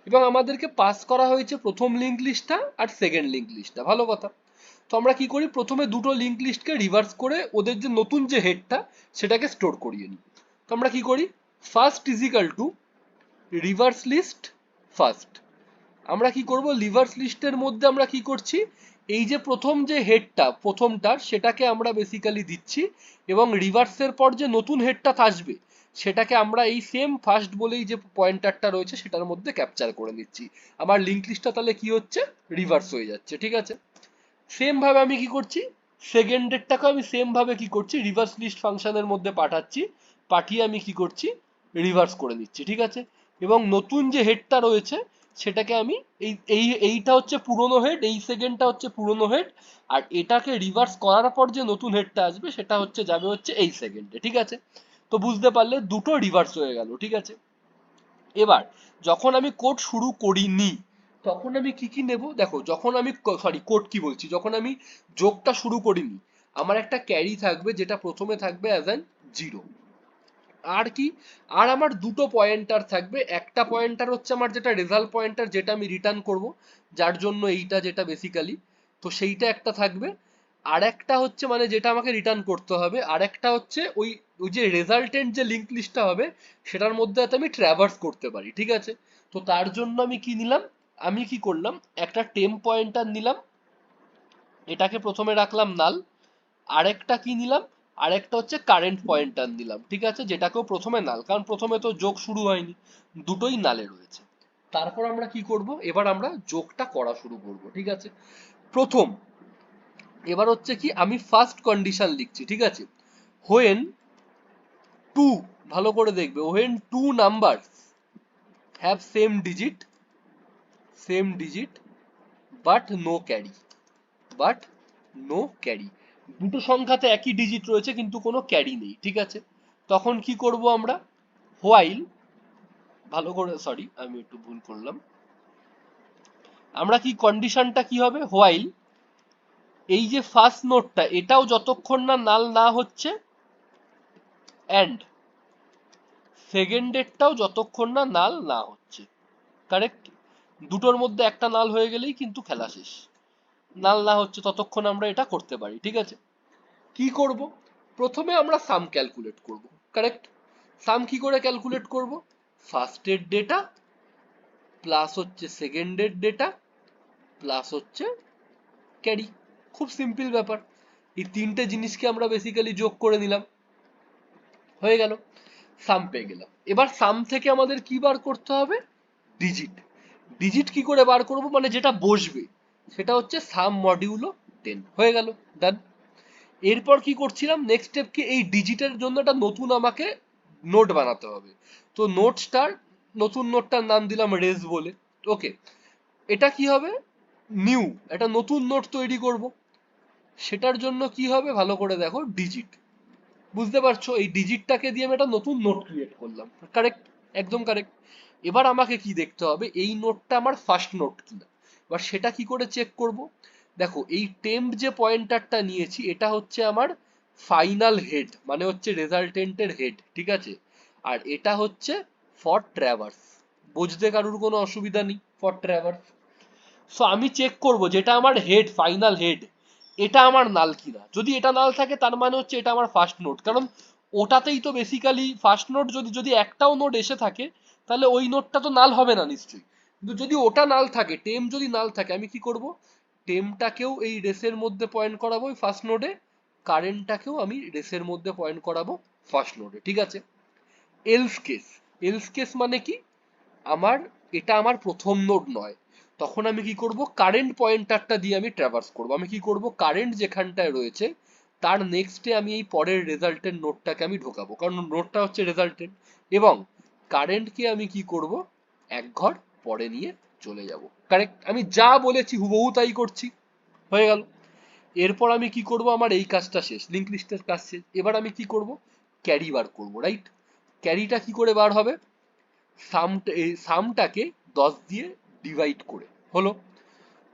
এবং আমাদেরকে পাস করা হয়েছে প্রথম লিঙ্ক লিস্টটা আর সেকেন্ড লিঙ্ক লিস্টটা, ভালো কথা। তো আমরা কি করি, প্রথমে দুটো লিঙ্ক লিস্টকে রিভার্স করে ওদের যে নতুন যে হেডটা সেটাকে স্টোর করিয়ে নিই। তো আমরা কি করি, first is equal to reverse list first. আমরা কি করব, রিভার্স লিস্টের মধ্যে আমরা কি করছি, এই যে প্রথম যে হেডটা প্রথমটার সেটাকে আমরা বেসিক্যালি দিচ্ছি, এবং রিভার্সের পর যে নতুন হেডটা আসবে সেটাকে আমরা এই সেম ফার্স্ট বলেই যে পয়েন্টারটা রয়েছে সেটার মধ্যে ক্যাপচার করে নিচ্ছি। আমার লিঙ্ক লিস্টটা তাহলে কি হচ্ছে, রিভার্স হয়ে যাচ্ছে। ঠিক আছে, সেম ভাবে আমি কি করছি, সেকেন্ডেরটাকে আমি সেম ভাবে কি করছি, রিভার্স লিস্ট ফাংশনের মধ্যে পাঠাচ্ছি, পাঠিয়ে আমি কি করছি, রিভার্স করে নিচ্ছি। ঠিক আছে, এবং নতুন যে হেডটা রয়েছে সেটাকে আমি এইটা হচ্ছে পুরনো হেড, এই সেকেন্ডটা হচ্ছে পুরনো হেড, আর এটাকে রিভার্স করার পর যে নতুন হেডটা আসবে সেটা হচ্ছে যাবে হচ্ছে এই সেকেন্ডে। ঠিক আছে, তো বুঝতে পারলে দুটো রিভার্স হয়ে গেল। ঠিক আছে, এবার যখন আমি কোড শুরু করিনি তখন আমি কি কি নেব, দেখো, যখন আমি কোড কি বলছি, যখন আমি যোগটা শুরু করিনি, আমার একটা ক্যারি থাকবে যেটা প্রথমে থাকবে অ্যাজ অ্যান 0। আর কি, আর আমার দুটো পয়েন্টার থাকবে, একটা পয়েন্টার হচ্ছে আমার যেটা রেজাল্ট পয়েন্টার, যেটা আমি রিটার্ন করব, যার জন্য এইটা যেটা বেসিক্যালি, তো সেইটা একটা থাকবে। আর একটা হচ্ছে মানে যেটা আমাকে রিটার্ন করতে হবে, আর একটা হচ্ছে ওই ওই যে রেজাল্টেন্ট যে লিঙ্ক লিস্টটা হবে সেটার মধ্যে যাতে আমি ট্র্যাভার্স করতে পারি। ঠিক আছে, তো তার জন্য আমি কি নিলাম, আমি কি করলাম, একটা টেম্প পয়েন্টার নিলাম, এটাকে প্রথমে রাখলাম নাল। আরেকটা কি নিলাম, আরেকটা হচ্ছে কারেন্ট পয়েন্টার নিলাম। ঠিক আছে, যেটাকেও প্রথমে নাল, কারণ প্রথমে তো যোগ শুরু হয়নি, দুটোই নালে রয়েছে। তারপর আমরা কি করব, এবার আমরা যোগটা করা শুরু করব। ঠিক আছে, প্রথম এবার হচ্ছে কি, আমি ফার্স্ট কন্ডিশন লিখছি। ঠিক আছে, হোয়েন টু, ভালো করে দেখবে, when two number have same digit but no carry, but no carry, দুটো সংখ্যাতে একই ডিজিট রয়েছে কিন্তু কোনো ক্যারি নেই। ঠিক আছে, তখন কি করব আমরা, হোয়াইল, ভালো করে, সরি আমি একটু ভুল করলাম, আমরা কি কন্ডিশনটা কি হবে, হোয়াইল এই যে ফার্স্ট নোটটা এটাও যতক্ষণ না নাল না হচ্ছে, এন্ড সেকেন্ডেরটাও যতক্ষণ না নাল না হচ্ছে। কারেক্ট, দুটোর মধ্যে একটা নাল হয়ে গেলেই কিন্তু খেলা শেষ। নাল না হচ্ছে ততক্ষণ আমরা এটা করতে পারি। ঠিক আছে, কি করব, প্রথমে আমরা সাম ক্যালকুলেট করব। কারেক্ট, সাম কি করে ক্যালকুলেট করব, ফার্স্টের ডেটা প্লাস হচ্ছে সেকেন্ডের ডেটা প্লাস হচ্ছে ক্যারি। খুব সিম্পল ব্যাপার। এই তিনটে জিনিসকে আমরা বেসিক্যালি যোগ করে নিলাম, হয়ে গেল, সাম পেয়ে গেলাম। এবার সাম থেকে আমাদের কি বার করতে হবে? ডিজিট। ডিজিট কি করে বার করব, মানে যেটা বসবে সেটা হচ্ছে সাম মডিউলো 10, হয়ে গেল, ডান। এরপর কি করছিলাম, নেক্সট স্টেপ কি, এই ডিজিটের জন্য একটা নতুন আমাকে নোট বানাতে হবে। তো নোটসটার, নতুন নোটটার নাম দিলাম রেজ বলে। ওকে, এটা কি হবে, নিউ একটা নতুন নোট তৈরি করব। সেটার জন্য কি হবে, ভালো করে দেখো, ডিজিট। বুঝতে পারছো, এই ডিজিটটাকে দিয়ে আমি একটা নতুন নোট ক্রিয়েট করলাম, কারেক্ট, একদম কারেক্ট। এবার আমাকে কি দেখতে হবে, এই নোটটা আমার ফার্স্ট নোট কিনা। এবার সেটা কি করে চেক করব, দেখো এই টেম্প যে পয়েন্টারটা নিয়েছি এটা হচ্ছে আমার ফাইনাল হেড, মানে হচ্ছে রেজাল্টেন্টের হেড, ঠিক আছে। আর এটা হচ্ছে ফর ট্র্যাভার্স, বুঝতে কারুর কোনো অসুবিধা নেই, ফর ট্র্যাভার্স। সো আমি চেক করব যেটা আমার হেড, ফাইনাল হেড, এটা আমার নাল কিনা। যদি এটা নাল থাকে তার মানে হচ্ছে এটা আমার ফার্স্ট নোট, কারণ ওটাতেই তো বেসিক্যালি ফার্স্ট নোট, যদি যদি একটাও নোট এসে থাকে তাহলে ওই নোটটা তো নাল হবে না নিশ্চয়ই। কিন্তু যদি ওটা নাল থাকে, টেম যদি নাল থাকে, আমি কি করব, টেমটাকেও এই রেসের মধ্যে পয়েন্ট করাবো ফার্স্ট নোডে, কারেন্টটাকেও আমি রেসের মধ্যে পয়েন্ট করাবো ফার্স্ট নোডে, ঠিক আছে। এলস কেস, এলস কেস মানে কি, আমার এটা আমার প্রথম নোড নয়, তখন আমি কি করব, কারেন্ট পয়েন্টারটা দিয়ে আমি ট্রাভার্স করব। আমি কি করব, কারেন্ট যেখানটায় রয়েছে তার নেক্সটে আমি এই পরের রেজাল্টের নোডটাকে আমি ঢোকাবো, কারণ নোডটা হচ্ছে রেজাল্টেন্ট। এবং কারেন্টকে আমি কি করব, এক ঘর পরে নিয়ে চলে যাব, কারেক্ট। আমি যা বলেছি হুবহু তাই করছি, হয়ে গেল। এরপর আমি কি করব, আমার এই কাজটা শেষ, লিঙ্ক লিস্টের কাজ শেষ। এবার আমি কি করব, ক্যারি বার করব, রাইট। ক্যারিটা কি করে বার হবে, সামটাকে 10 দিয়ে ডিভাইড করে, হলো,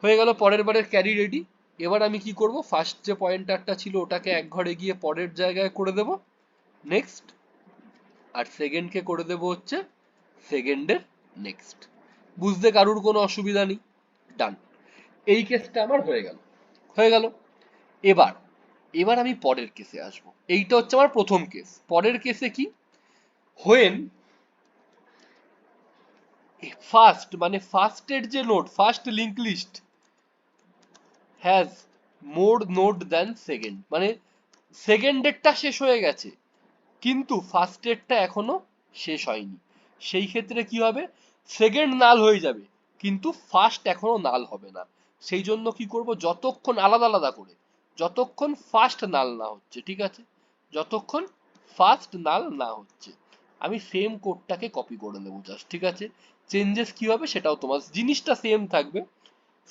হয়ে গেল, পরের বারের ক্যারি রেডি। এবার আমি কি করব, ফার্স্ট যে পয়েন্টারটা ছিল ওটাকে এক ঘরে গিয়ে পরের জায়গায় করে দেব, নেক্সট। আর সেকেন্ডকে করে দেব হচ্ছে সেকেন্ডের নেক্সট। বুঝতে কারুর কোনো অসুবিধা নেই, ডান। এই কেসটা আমার হয়ে গেল, হয়ে গেল। এবার এবার আমি পরের কেসে আসবো। এইটা হচ্ছে আমার প্রথম কেস। পরের কেসে কি, হোয়েন ফার্স্ট, মানে ফার্স্টের যে node, first link list has more node than second, মানে সেকেন্ডেরটা শেষ হয়ে গেছে কিন্তু ফার্স্টেরটা এখনো শেষ হয়নি। সেই ক্ষেত্রে কি হবে, সেকেন্ড নাল হয়ে যাবে কিন্তু ফার্স্ট এখনো নাল হবে না। সেই জন্য কি করব, যতক্ষণ আলাদা আলাদা করে, যতক্ষণ ফার্স্ট নাল না হচ্ছে, ঠিক আছে, যতক্ষণ ফার্স্ট নাল না হচ্ছে, আমি সেম কোডটাকে কপি করে নেবো জাস্ট, ঠিক আছে। চেঞ্জেস কি হবে সেটাও তোমার, জিনিসটা সেম থাকবে,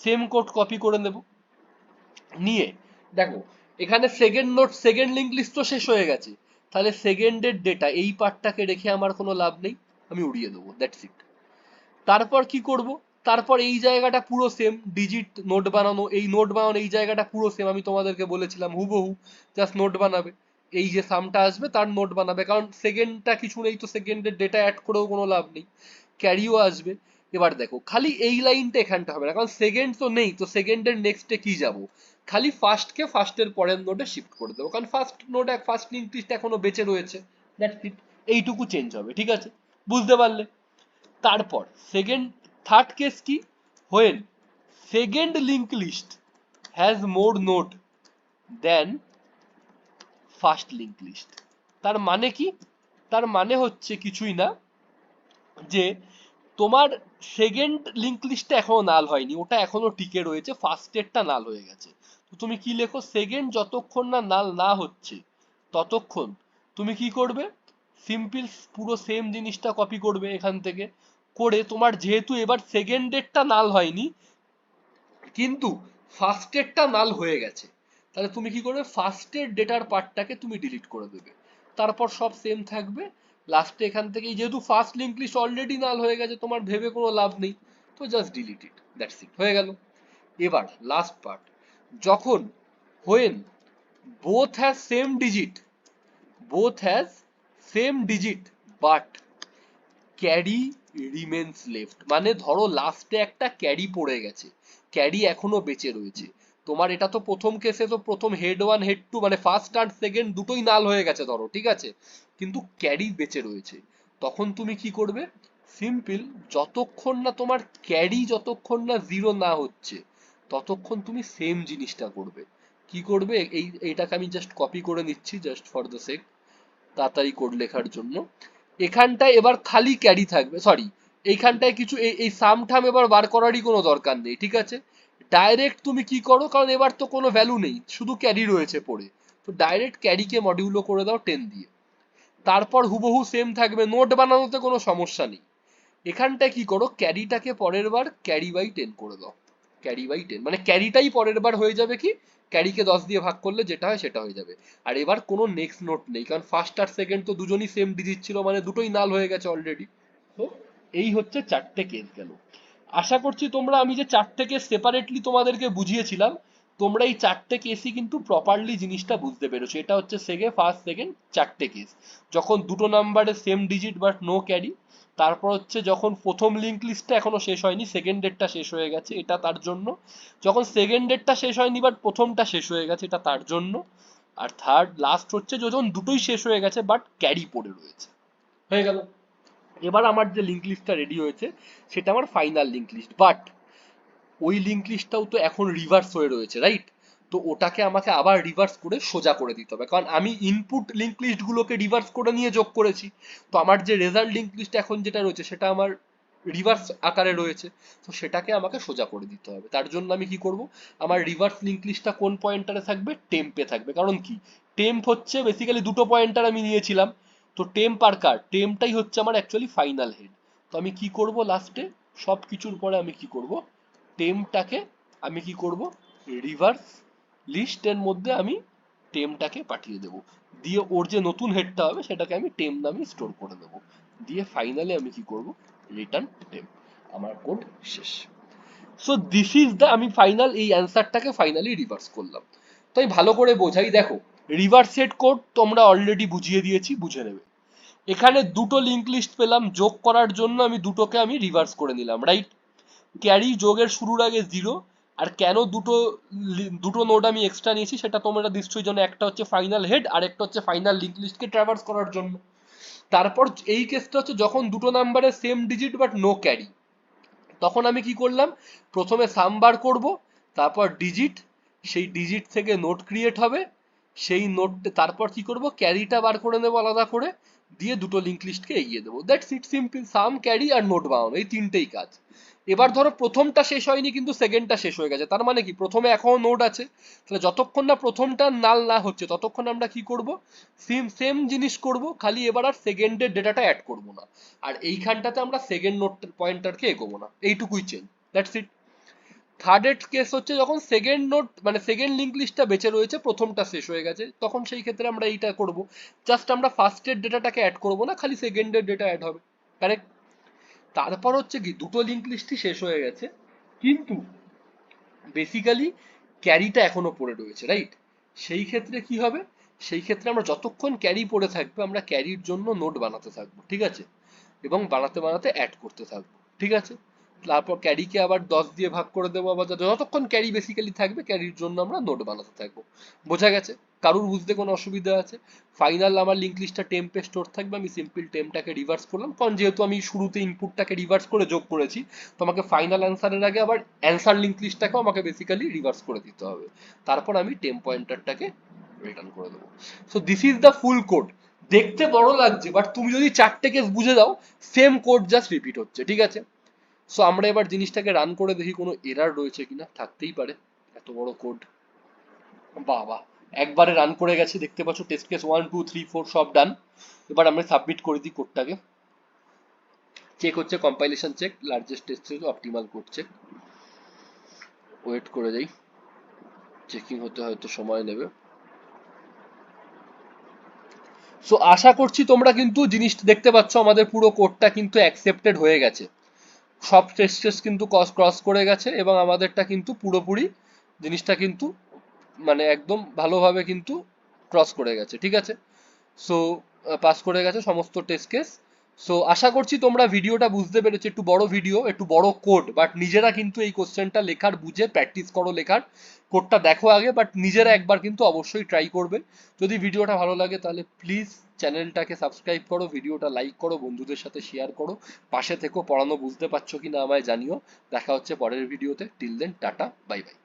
সেম কোড কপি করে নেব। নিয়ে দেখো, এখানে second note, second link list তো শেষ হয়ে গেছে, তাহলে সেকেন্ডের ডেটা এই পার্টটাকে রেখে আমার কোনো লাভ নেই, আমি উড়িয়ে দেবো, দ্যাটস ইট। তারপর কি করব, তারপর এই জায়গাটা পুরো সেম, ডিজিট নোট বানানো, এই নোট বানানো, এই জায়গাটা পুরো সেম, আমি তোমাদেরকে বলেছিলাম হুবহু জাস্ট নোট বানাবে। এই যে সামটা আসবে তার নোট বানাবে, কারণ সেকেন্ডটা কিছু নেই তো সেকেন্ডের ডেটা অ্যাড করেও কোনো লাভ নেই, ক্যারিও আসবে। এবার দেখো, খালি এই লাইনটা এখানটা হবে না, কারণ সেকেন্ড তো নেই, তো সেকেন্ডের নেক্সটে কি যাব, খালি ফার্স্টকে ফার্স্টের পরের নোডে শিফট করে দেবো, কারণ first node, first link list এখনো বেঁচে রয়েছে, দ্যাটস ইট। এইটুকু চেঞ্জ হবে, ঠিক আছে, বুঝতে পারলে। তারপর সেকেন্ড, থার্ড কেস কি, when second link list has more node then first link list. তার মানে কি, তার মানে হচ্ছে কিছুই না, যে তোমার সেকেন্ড লিঙ্ক লিস্টটা এখনো নাল হয়নি, ওটা এখনো টিকে রয়েছে, ফার্স্টেরটা নাল হয়ে গেছে। তো তুমি কি লেখো, সেকেন্ড যতক্ষণ না নাল না হচ্ছে ততক্ষণ তুমি কি করবে, সিম্পল পুরো সেম জিনিসটা কপি করবে এখান থেকে, করে তোমার যেহেতু এবার সেকেন্ডেরটা নাল হয়নি কিন্তু ফার্স্টেরটা নাল হয়ে গেছে, তাহলে তুমি কি করবে, ফার্স্টের ডেটার পার্টটাকে তুমি ডিলিট করে দেবে, তারপর সব সেম থাকবে। লাস্টে এখান থেকে যেহেতু ফার্স্ট লিঙ্ক লিস্ট অলরেডি নাল হয়ে গেছে, তোমার ভেবে কোনো লাভ নেই, তো just delete it, that's it, হয়ে গেল। এবার লাস্ট পার্ট, যখন when both has same digit, both has same digit but carry remains left, মানে ধরো লাস্টে একটা ক্যারি পড়ে গেছে, ক্যারি এখনো বেঁচে রয়েছে। তোমার এটা তো প্রথম কেসে তো প্রথম হেড ওয়ান হেড টু মানে ফার্স্ট আর সেকেন্ড দুটোই নাল হয়ে গেছে ধরো, ঠিক আছে, কিন্তু ক্যারি বেঁচে রয়েছে, তখন তুমি কি করবে, সিম্পল, যতক্ষণ না তোমার ক্যারি যতক্ষণ না জিরো না হচ্ছে ততক্ষণ তুমি সেম জিনিসটা করবে। কি করবে, এইটাকে আমি জাস্ট কপি করে নিচ্ছি জাস্ট ফর দ্য সেক, তাড়াতাড়ি কোড লেখার জন্য। এখানটায় এবার খালি ক্যারি থাকবে, সরি এইখানটায় কিছু এই সাম ঠাম এবার বার করারই কোনো দরকার নেই, ঠিক আছে। ডাইরেক্ট তুমি কি করো, কারণ এবার তো কোনো ভ্যালু নেই, শুধু ক্যারি রয়েছে পড়ে, তো ডাইরেক্ট ক্যারিকে মডিউলো করে দাও 10 দিয়ে। তারপর হুবহু সেম থাকবে, নোট বানানোতে কোনো সমস্যা নেই। এখানটায় কি করো, ক্যারিটাকে পরের বার ক্যারি বাই 10 করে দাও। ক্যারি বাই 10 মানে ক্যারিটাই পরের বার হয়ে যাবে কি, ক্যারিকে 10 দিয়ে ভাগ করলে যেটা হয় সেটা হয়ে যাবে। আর এবার কোনো নেক্সট নোট নেই, কারণ ফার্স্ট আর সেকেন্ড তো দুজনই সেম ডিজিট ছিল, মানে দুটোই নাল হয়ে গেছে অলরেডি। তো এই হচ্ছে চারটে কেস গেল। আশা করছি তোমরা, আমি যে চারটে কেস সেপারেটলি তোমাদেরকে বুঝিয়েছিলাম, তোমরা এই চারটে কেসই কিন্তু প্রপারলি জিনিসটা বুঝতে পেরেছো। এটা হচ্ছে ফার্স্ট সেকেন্ড চারটে কেস, যখন দুটো নাম্বারে same digit but no carry. তারপর হচ্ছে যখন প্রথম লিঙ্ক লিস্টটা এখনো শেষ হয়নি, সেকেন্ড ডেটটা শেষ হয়ে গেছে, এটা তার জন্য। যখন সেকেন্ড ডেটটা শেষ হয়নি বাট প্রথমটা শেষ হয়ে গেছে, এটা তার জন্য। আর থার্ড লাস্ট হচ্ছে যখন দুটোই শেষ হয়ে গেছে বাট ক্যারি পড়ে রয়েছে। হয়ে গেল। এবার আমার যে লিঙ্ক লিস্টটা রেডি হয়েছে সেটা আমার ফাইনাল লিঙ্ক লিস্ট, বাট ওই লিঙ্ক লিস্টটাও তো এখন রিভার্স হয়ে রয়েছে, রাইট? তো ওটাকে আমাকে আবার রিভার্স করে সোজা করে দিতে হবে, কারণ আমি ইনপুট লিঙ্ক লিস্ট গুলোকে রিভার্স করে নিয়ে যোগ করেছি। তো আমার যে রেজাল্ট লিঙ্ক লিস্ট এখন যেটা রয়েছে সেটা আমার রিভার্স আকারে রয়েছে, তো সেটাকে আমাকে সোজা করে দিতে হবে। তার জন্য আমি কি করব, আমার রিভার্স লিঙ্ক লিস্টটা কোন পয়েন্টারে থাকবে, টেম্পে থাকবে। কারণ কি, টেম্প হচ্ছে বেসিক্যালি দুটো পয়েন্টার আমি নিয়েছিলাম, তো টেম্প আর কার, টেম্পটাই হচ্ছে আমার অ্যাকচুয়ালি ফাইনাল হেড। তো আমি কি করব, লাস্টে সব কিছুর পরে আমি কি করব, টেমটাকে আমি কি করব, রিভার্স লিস্টের মধ্যে আমি টেমটাকে পাঠিয়ে দেব, দিয়ে ওর যে নতুন হেডটা হবে সেটাকে আমি টেম নামে স্টোর করে দেব, দিয়ে ফাইনালি আমি কি করব, রিটার্ন টেম। আমার কোড শেষ। সো দিস ইজ দ্য, আমি ফাইনাল এই অ্যান্সারটাকে ফাইনালি রিভার্স করলাম। তো আমি ভালো করে বোঝাই, দেখো রিভার্স সেট কোড তোমরা অলরেডি বুঝিয়ে দিয়েছি, বুঝে নেবে। এখানে দুটো লিঙ্ক লিস্ট পেলাম, যোগ করার জন্য আমি দুটোকে আমি রিভার্স করে নিলাম, রাইট? ক্যারি যোগের শুরুর আগে জিরো। আর কেন দুটো দুটো নোড আমি এক্সট্রা নিয়েছি সেটা তোমরা নিশ্চয়ই জানো, একটা হচ্ছে ফাইনাল হেড আর একটা হচ্ছে ফাইনাল লিঙ্ক লিস্টকে ট্রাভার্স করার জন্য। তারপর এই কেসটা হচ্ছে যখন দুটো নাম্বারে same digit but no carry, তখন আমি কি করলাম, প্রথমে সাম বার করব, তারপর ডিজিট, সেই ডিজিট থেকে নোট ক্রিয়েট হবে, সেই নোট তারপর কি করব, ক্যারিটা বার করে নেবো আলাদা করে, দিয়ে দুটো লিঙ্ক লিস্টকে এগিয়ে দেবো। That's it, simple. Sum, carry আর নোট বানানো, এই তিনটেই কাজ। এবার ধরো প্রথমটা শেষ হয়নি কিন্তু সেকেন্ডটা শেষ হয়ে গেছে, তার মানে কি প্রথমে এখনো নোট আছে, তাহলে যতক্ষণ না প্রথমটা নাল না হচ্ছে ততক্ষণ আমরা কি করব, সেম সেম জিনিস করব, খালি এবার আর সেকেন্ডের ডেটাটা অ্যাড করব না, আর এইখানটাতে আমরা সেকেন্ড নোট পয়েন্টারকে এগোবো না, এইটুকুই চেঞ্জ। That's it. থার্ড এর কেস হচ্ছে যখন সেকেন্ড নোট মানে সেকেন্ড লিঙ্ক লিস্টটা বেঁচে রয়েছে, প্রথমটা শেষ হয়ে গেছে, তখন সেই ক্ষেত্রে আমরা এইটা করব, জাস্ট আমরা ফার্স্টের ডেটাটাকে অ্যাড করব না, খালি সেকেন্ডের ডেটা অ্যাড হবে। কারেক্ট? তারপর হচ্ছে কি, দুটো লিঙ্ক লিস্টই শেষ হয়ে গেছে, কিন্তু বেসিক্যালি ক্যারিটা এখনো পড়ে রয়েছে, রাইট? সেই ক্ষেত্রে কি হবে, সেই ক্ষেত্রে আমরা যতক্ষণ ক্যারি পড়ে থাকবে আমরা ক্যারির জন্য নোট বানাতে থাকবো, ঠিক আছে, এবং বানাতে বানাতে অ্যাড করতে থাকবো, ঠিক আছে। তারপর ক্যারিকে আবার 10 দিয়ে ভাগ করে দেবো, আবার যতক্ষণ ক্যারি বেসিক্যালি থাকবে ক্যারির জন্য আমরা নোট বানাতে থাকবো। বোঝা গেছে? কারুর বুঝতে কোনো অসুবিধা আছে? ফাইনাল আমার লিঙ্ক লিস্টটা টেম্পে স্টোর থাকবে, আমি সিম্পল টেম্পটাকে রিভার্স করলাম, কারণ যেহেতু আমি শুরুতে ইনপুটটাকে রিভার্স করে যোগ করেছি, তো আমাকে ফাইনাল অ্যান্সারের আগে আবার অ্যান্সার লিঙ্ক লিস্টটাকেও আমাকে বেসিক্যালি রিভার্স করে দিতে হবে। তারপর আমি টেম্প পয়েন্টারটাকে রিটার্ন করে দেবো। So this is the full code. দেখতে বড় লাগছে, বাট তুমি যদি চারটে কেস বুঝে দাও, সেম কোড জাস্ট রিপিট হচ্ছে, ঠিক আছে। সো আমরা এবার জিনিসটাকে রান করে দেখি কোনো এরার রয়েছে কিনা, থাকতেই পারে, এত বড় কোড। বাবা, একবারে রান করে গেছে, দেখতে পাচ্ছ টেস্ট কেস 1 2 3 4 সব ডান। এবার আমরা সাবমিট করে দিই কোডটাকে। চেক হচ্ছে, compilation check, largest test case, optimal code check. Wait করে যাই, চেকিং হতে হয়তো সময় নেবে। সো আশা করছি তোমরা কিন্তু জিনিসটা দেখতে পাচ্ছ, আমাদের পুরো কোডটা কিন্তু অ্যাকসেপ্টেড হয়ে গেছে, সব টেস্ট কেস কিন্তু ক্রস করে গেছে, এবং আমাদেরটা কিন্তু পুরোপুরি জিনিসটা কিন্তু মানে একদম ভালোভাবে কিন্তু ক্রস করে গেছে, ঠিক আছে। সো পাস করে গেছে সমস্ত টেস্ট কেস। সো আশা করছি তোমরা ভিডিওটা বুঝতে পেরেছো, একটু বড় ভিডিও, একটু বড় কোড, বাট নিজেরা কিন্তু এই কোশ্চেনটা লেখার বুঝে প্র্যাকটিস করো লেখার, কোডটা দেখো আগে, বাট নিজেরা একবার কিন্তু অবশ্যই ট্রাই করবে। যদি ভিডিওটা ভালো লাগে তাহলে প্লিজ চ্যানেলটাকে সাবস্ক্রাইব করো, ভিডিওটা লাইক করো, বন্ধুদের সাথে শেয়ার করো, পাশে থেকো, পড়ানো বুঝতে পারছো কিনা আমায় জানিও। দেখা হচ্ছে পরের ভিডিওতে, till then tata, bye by.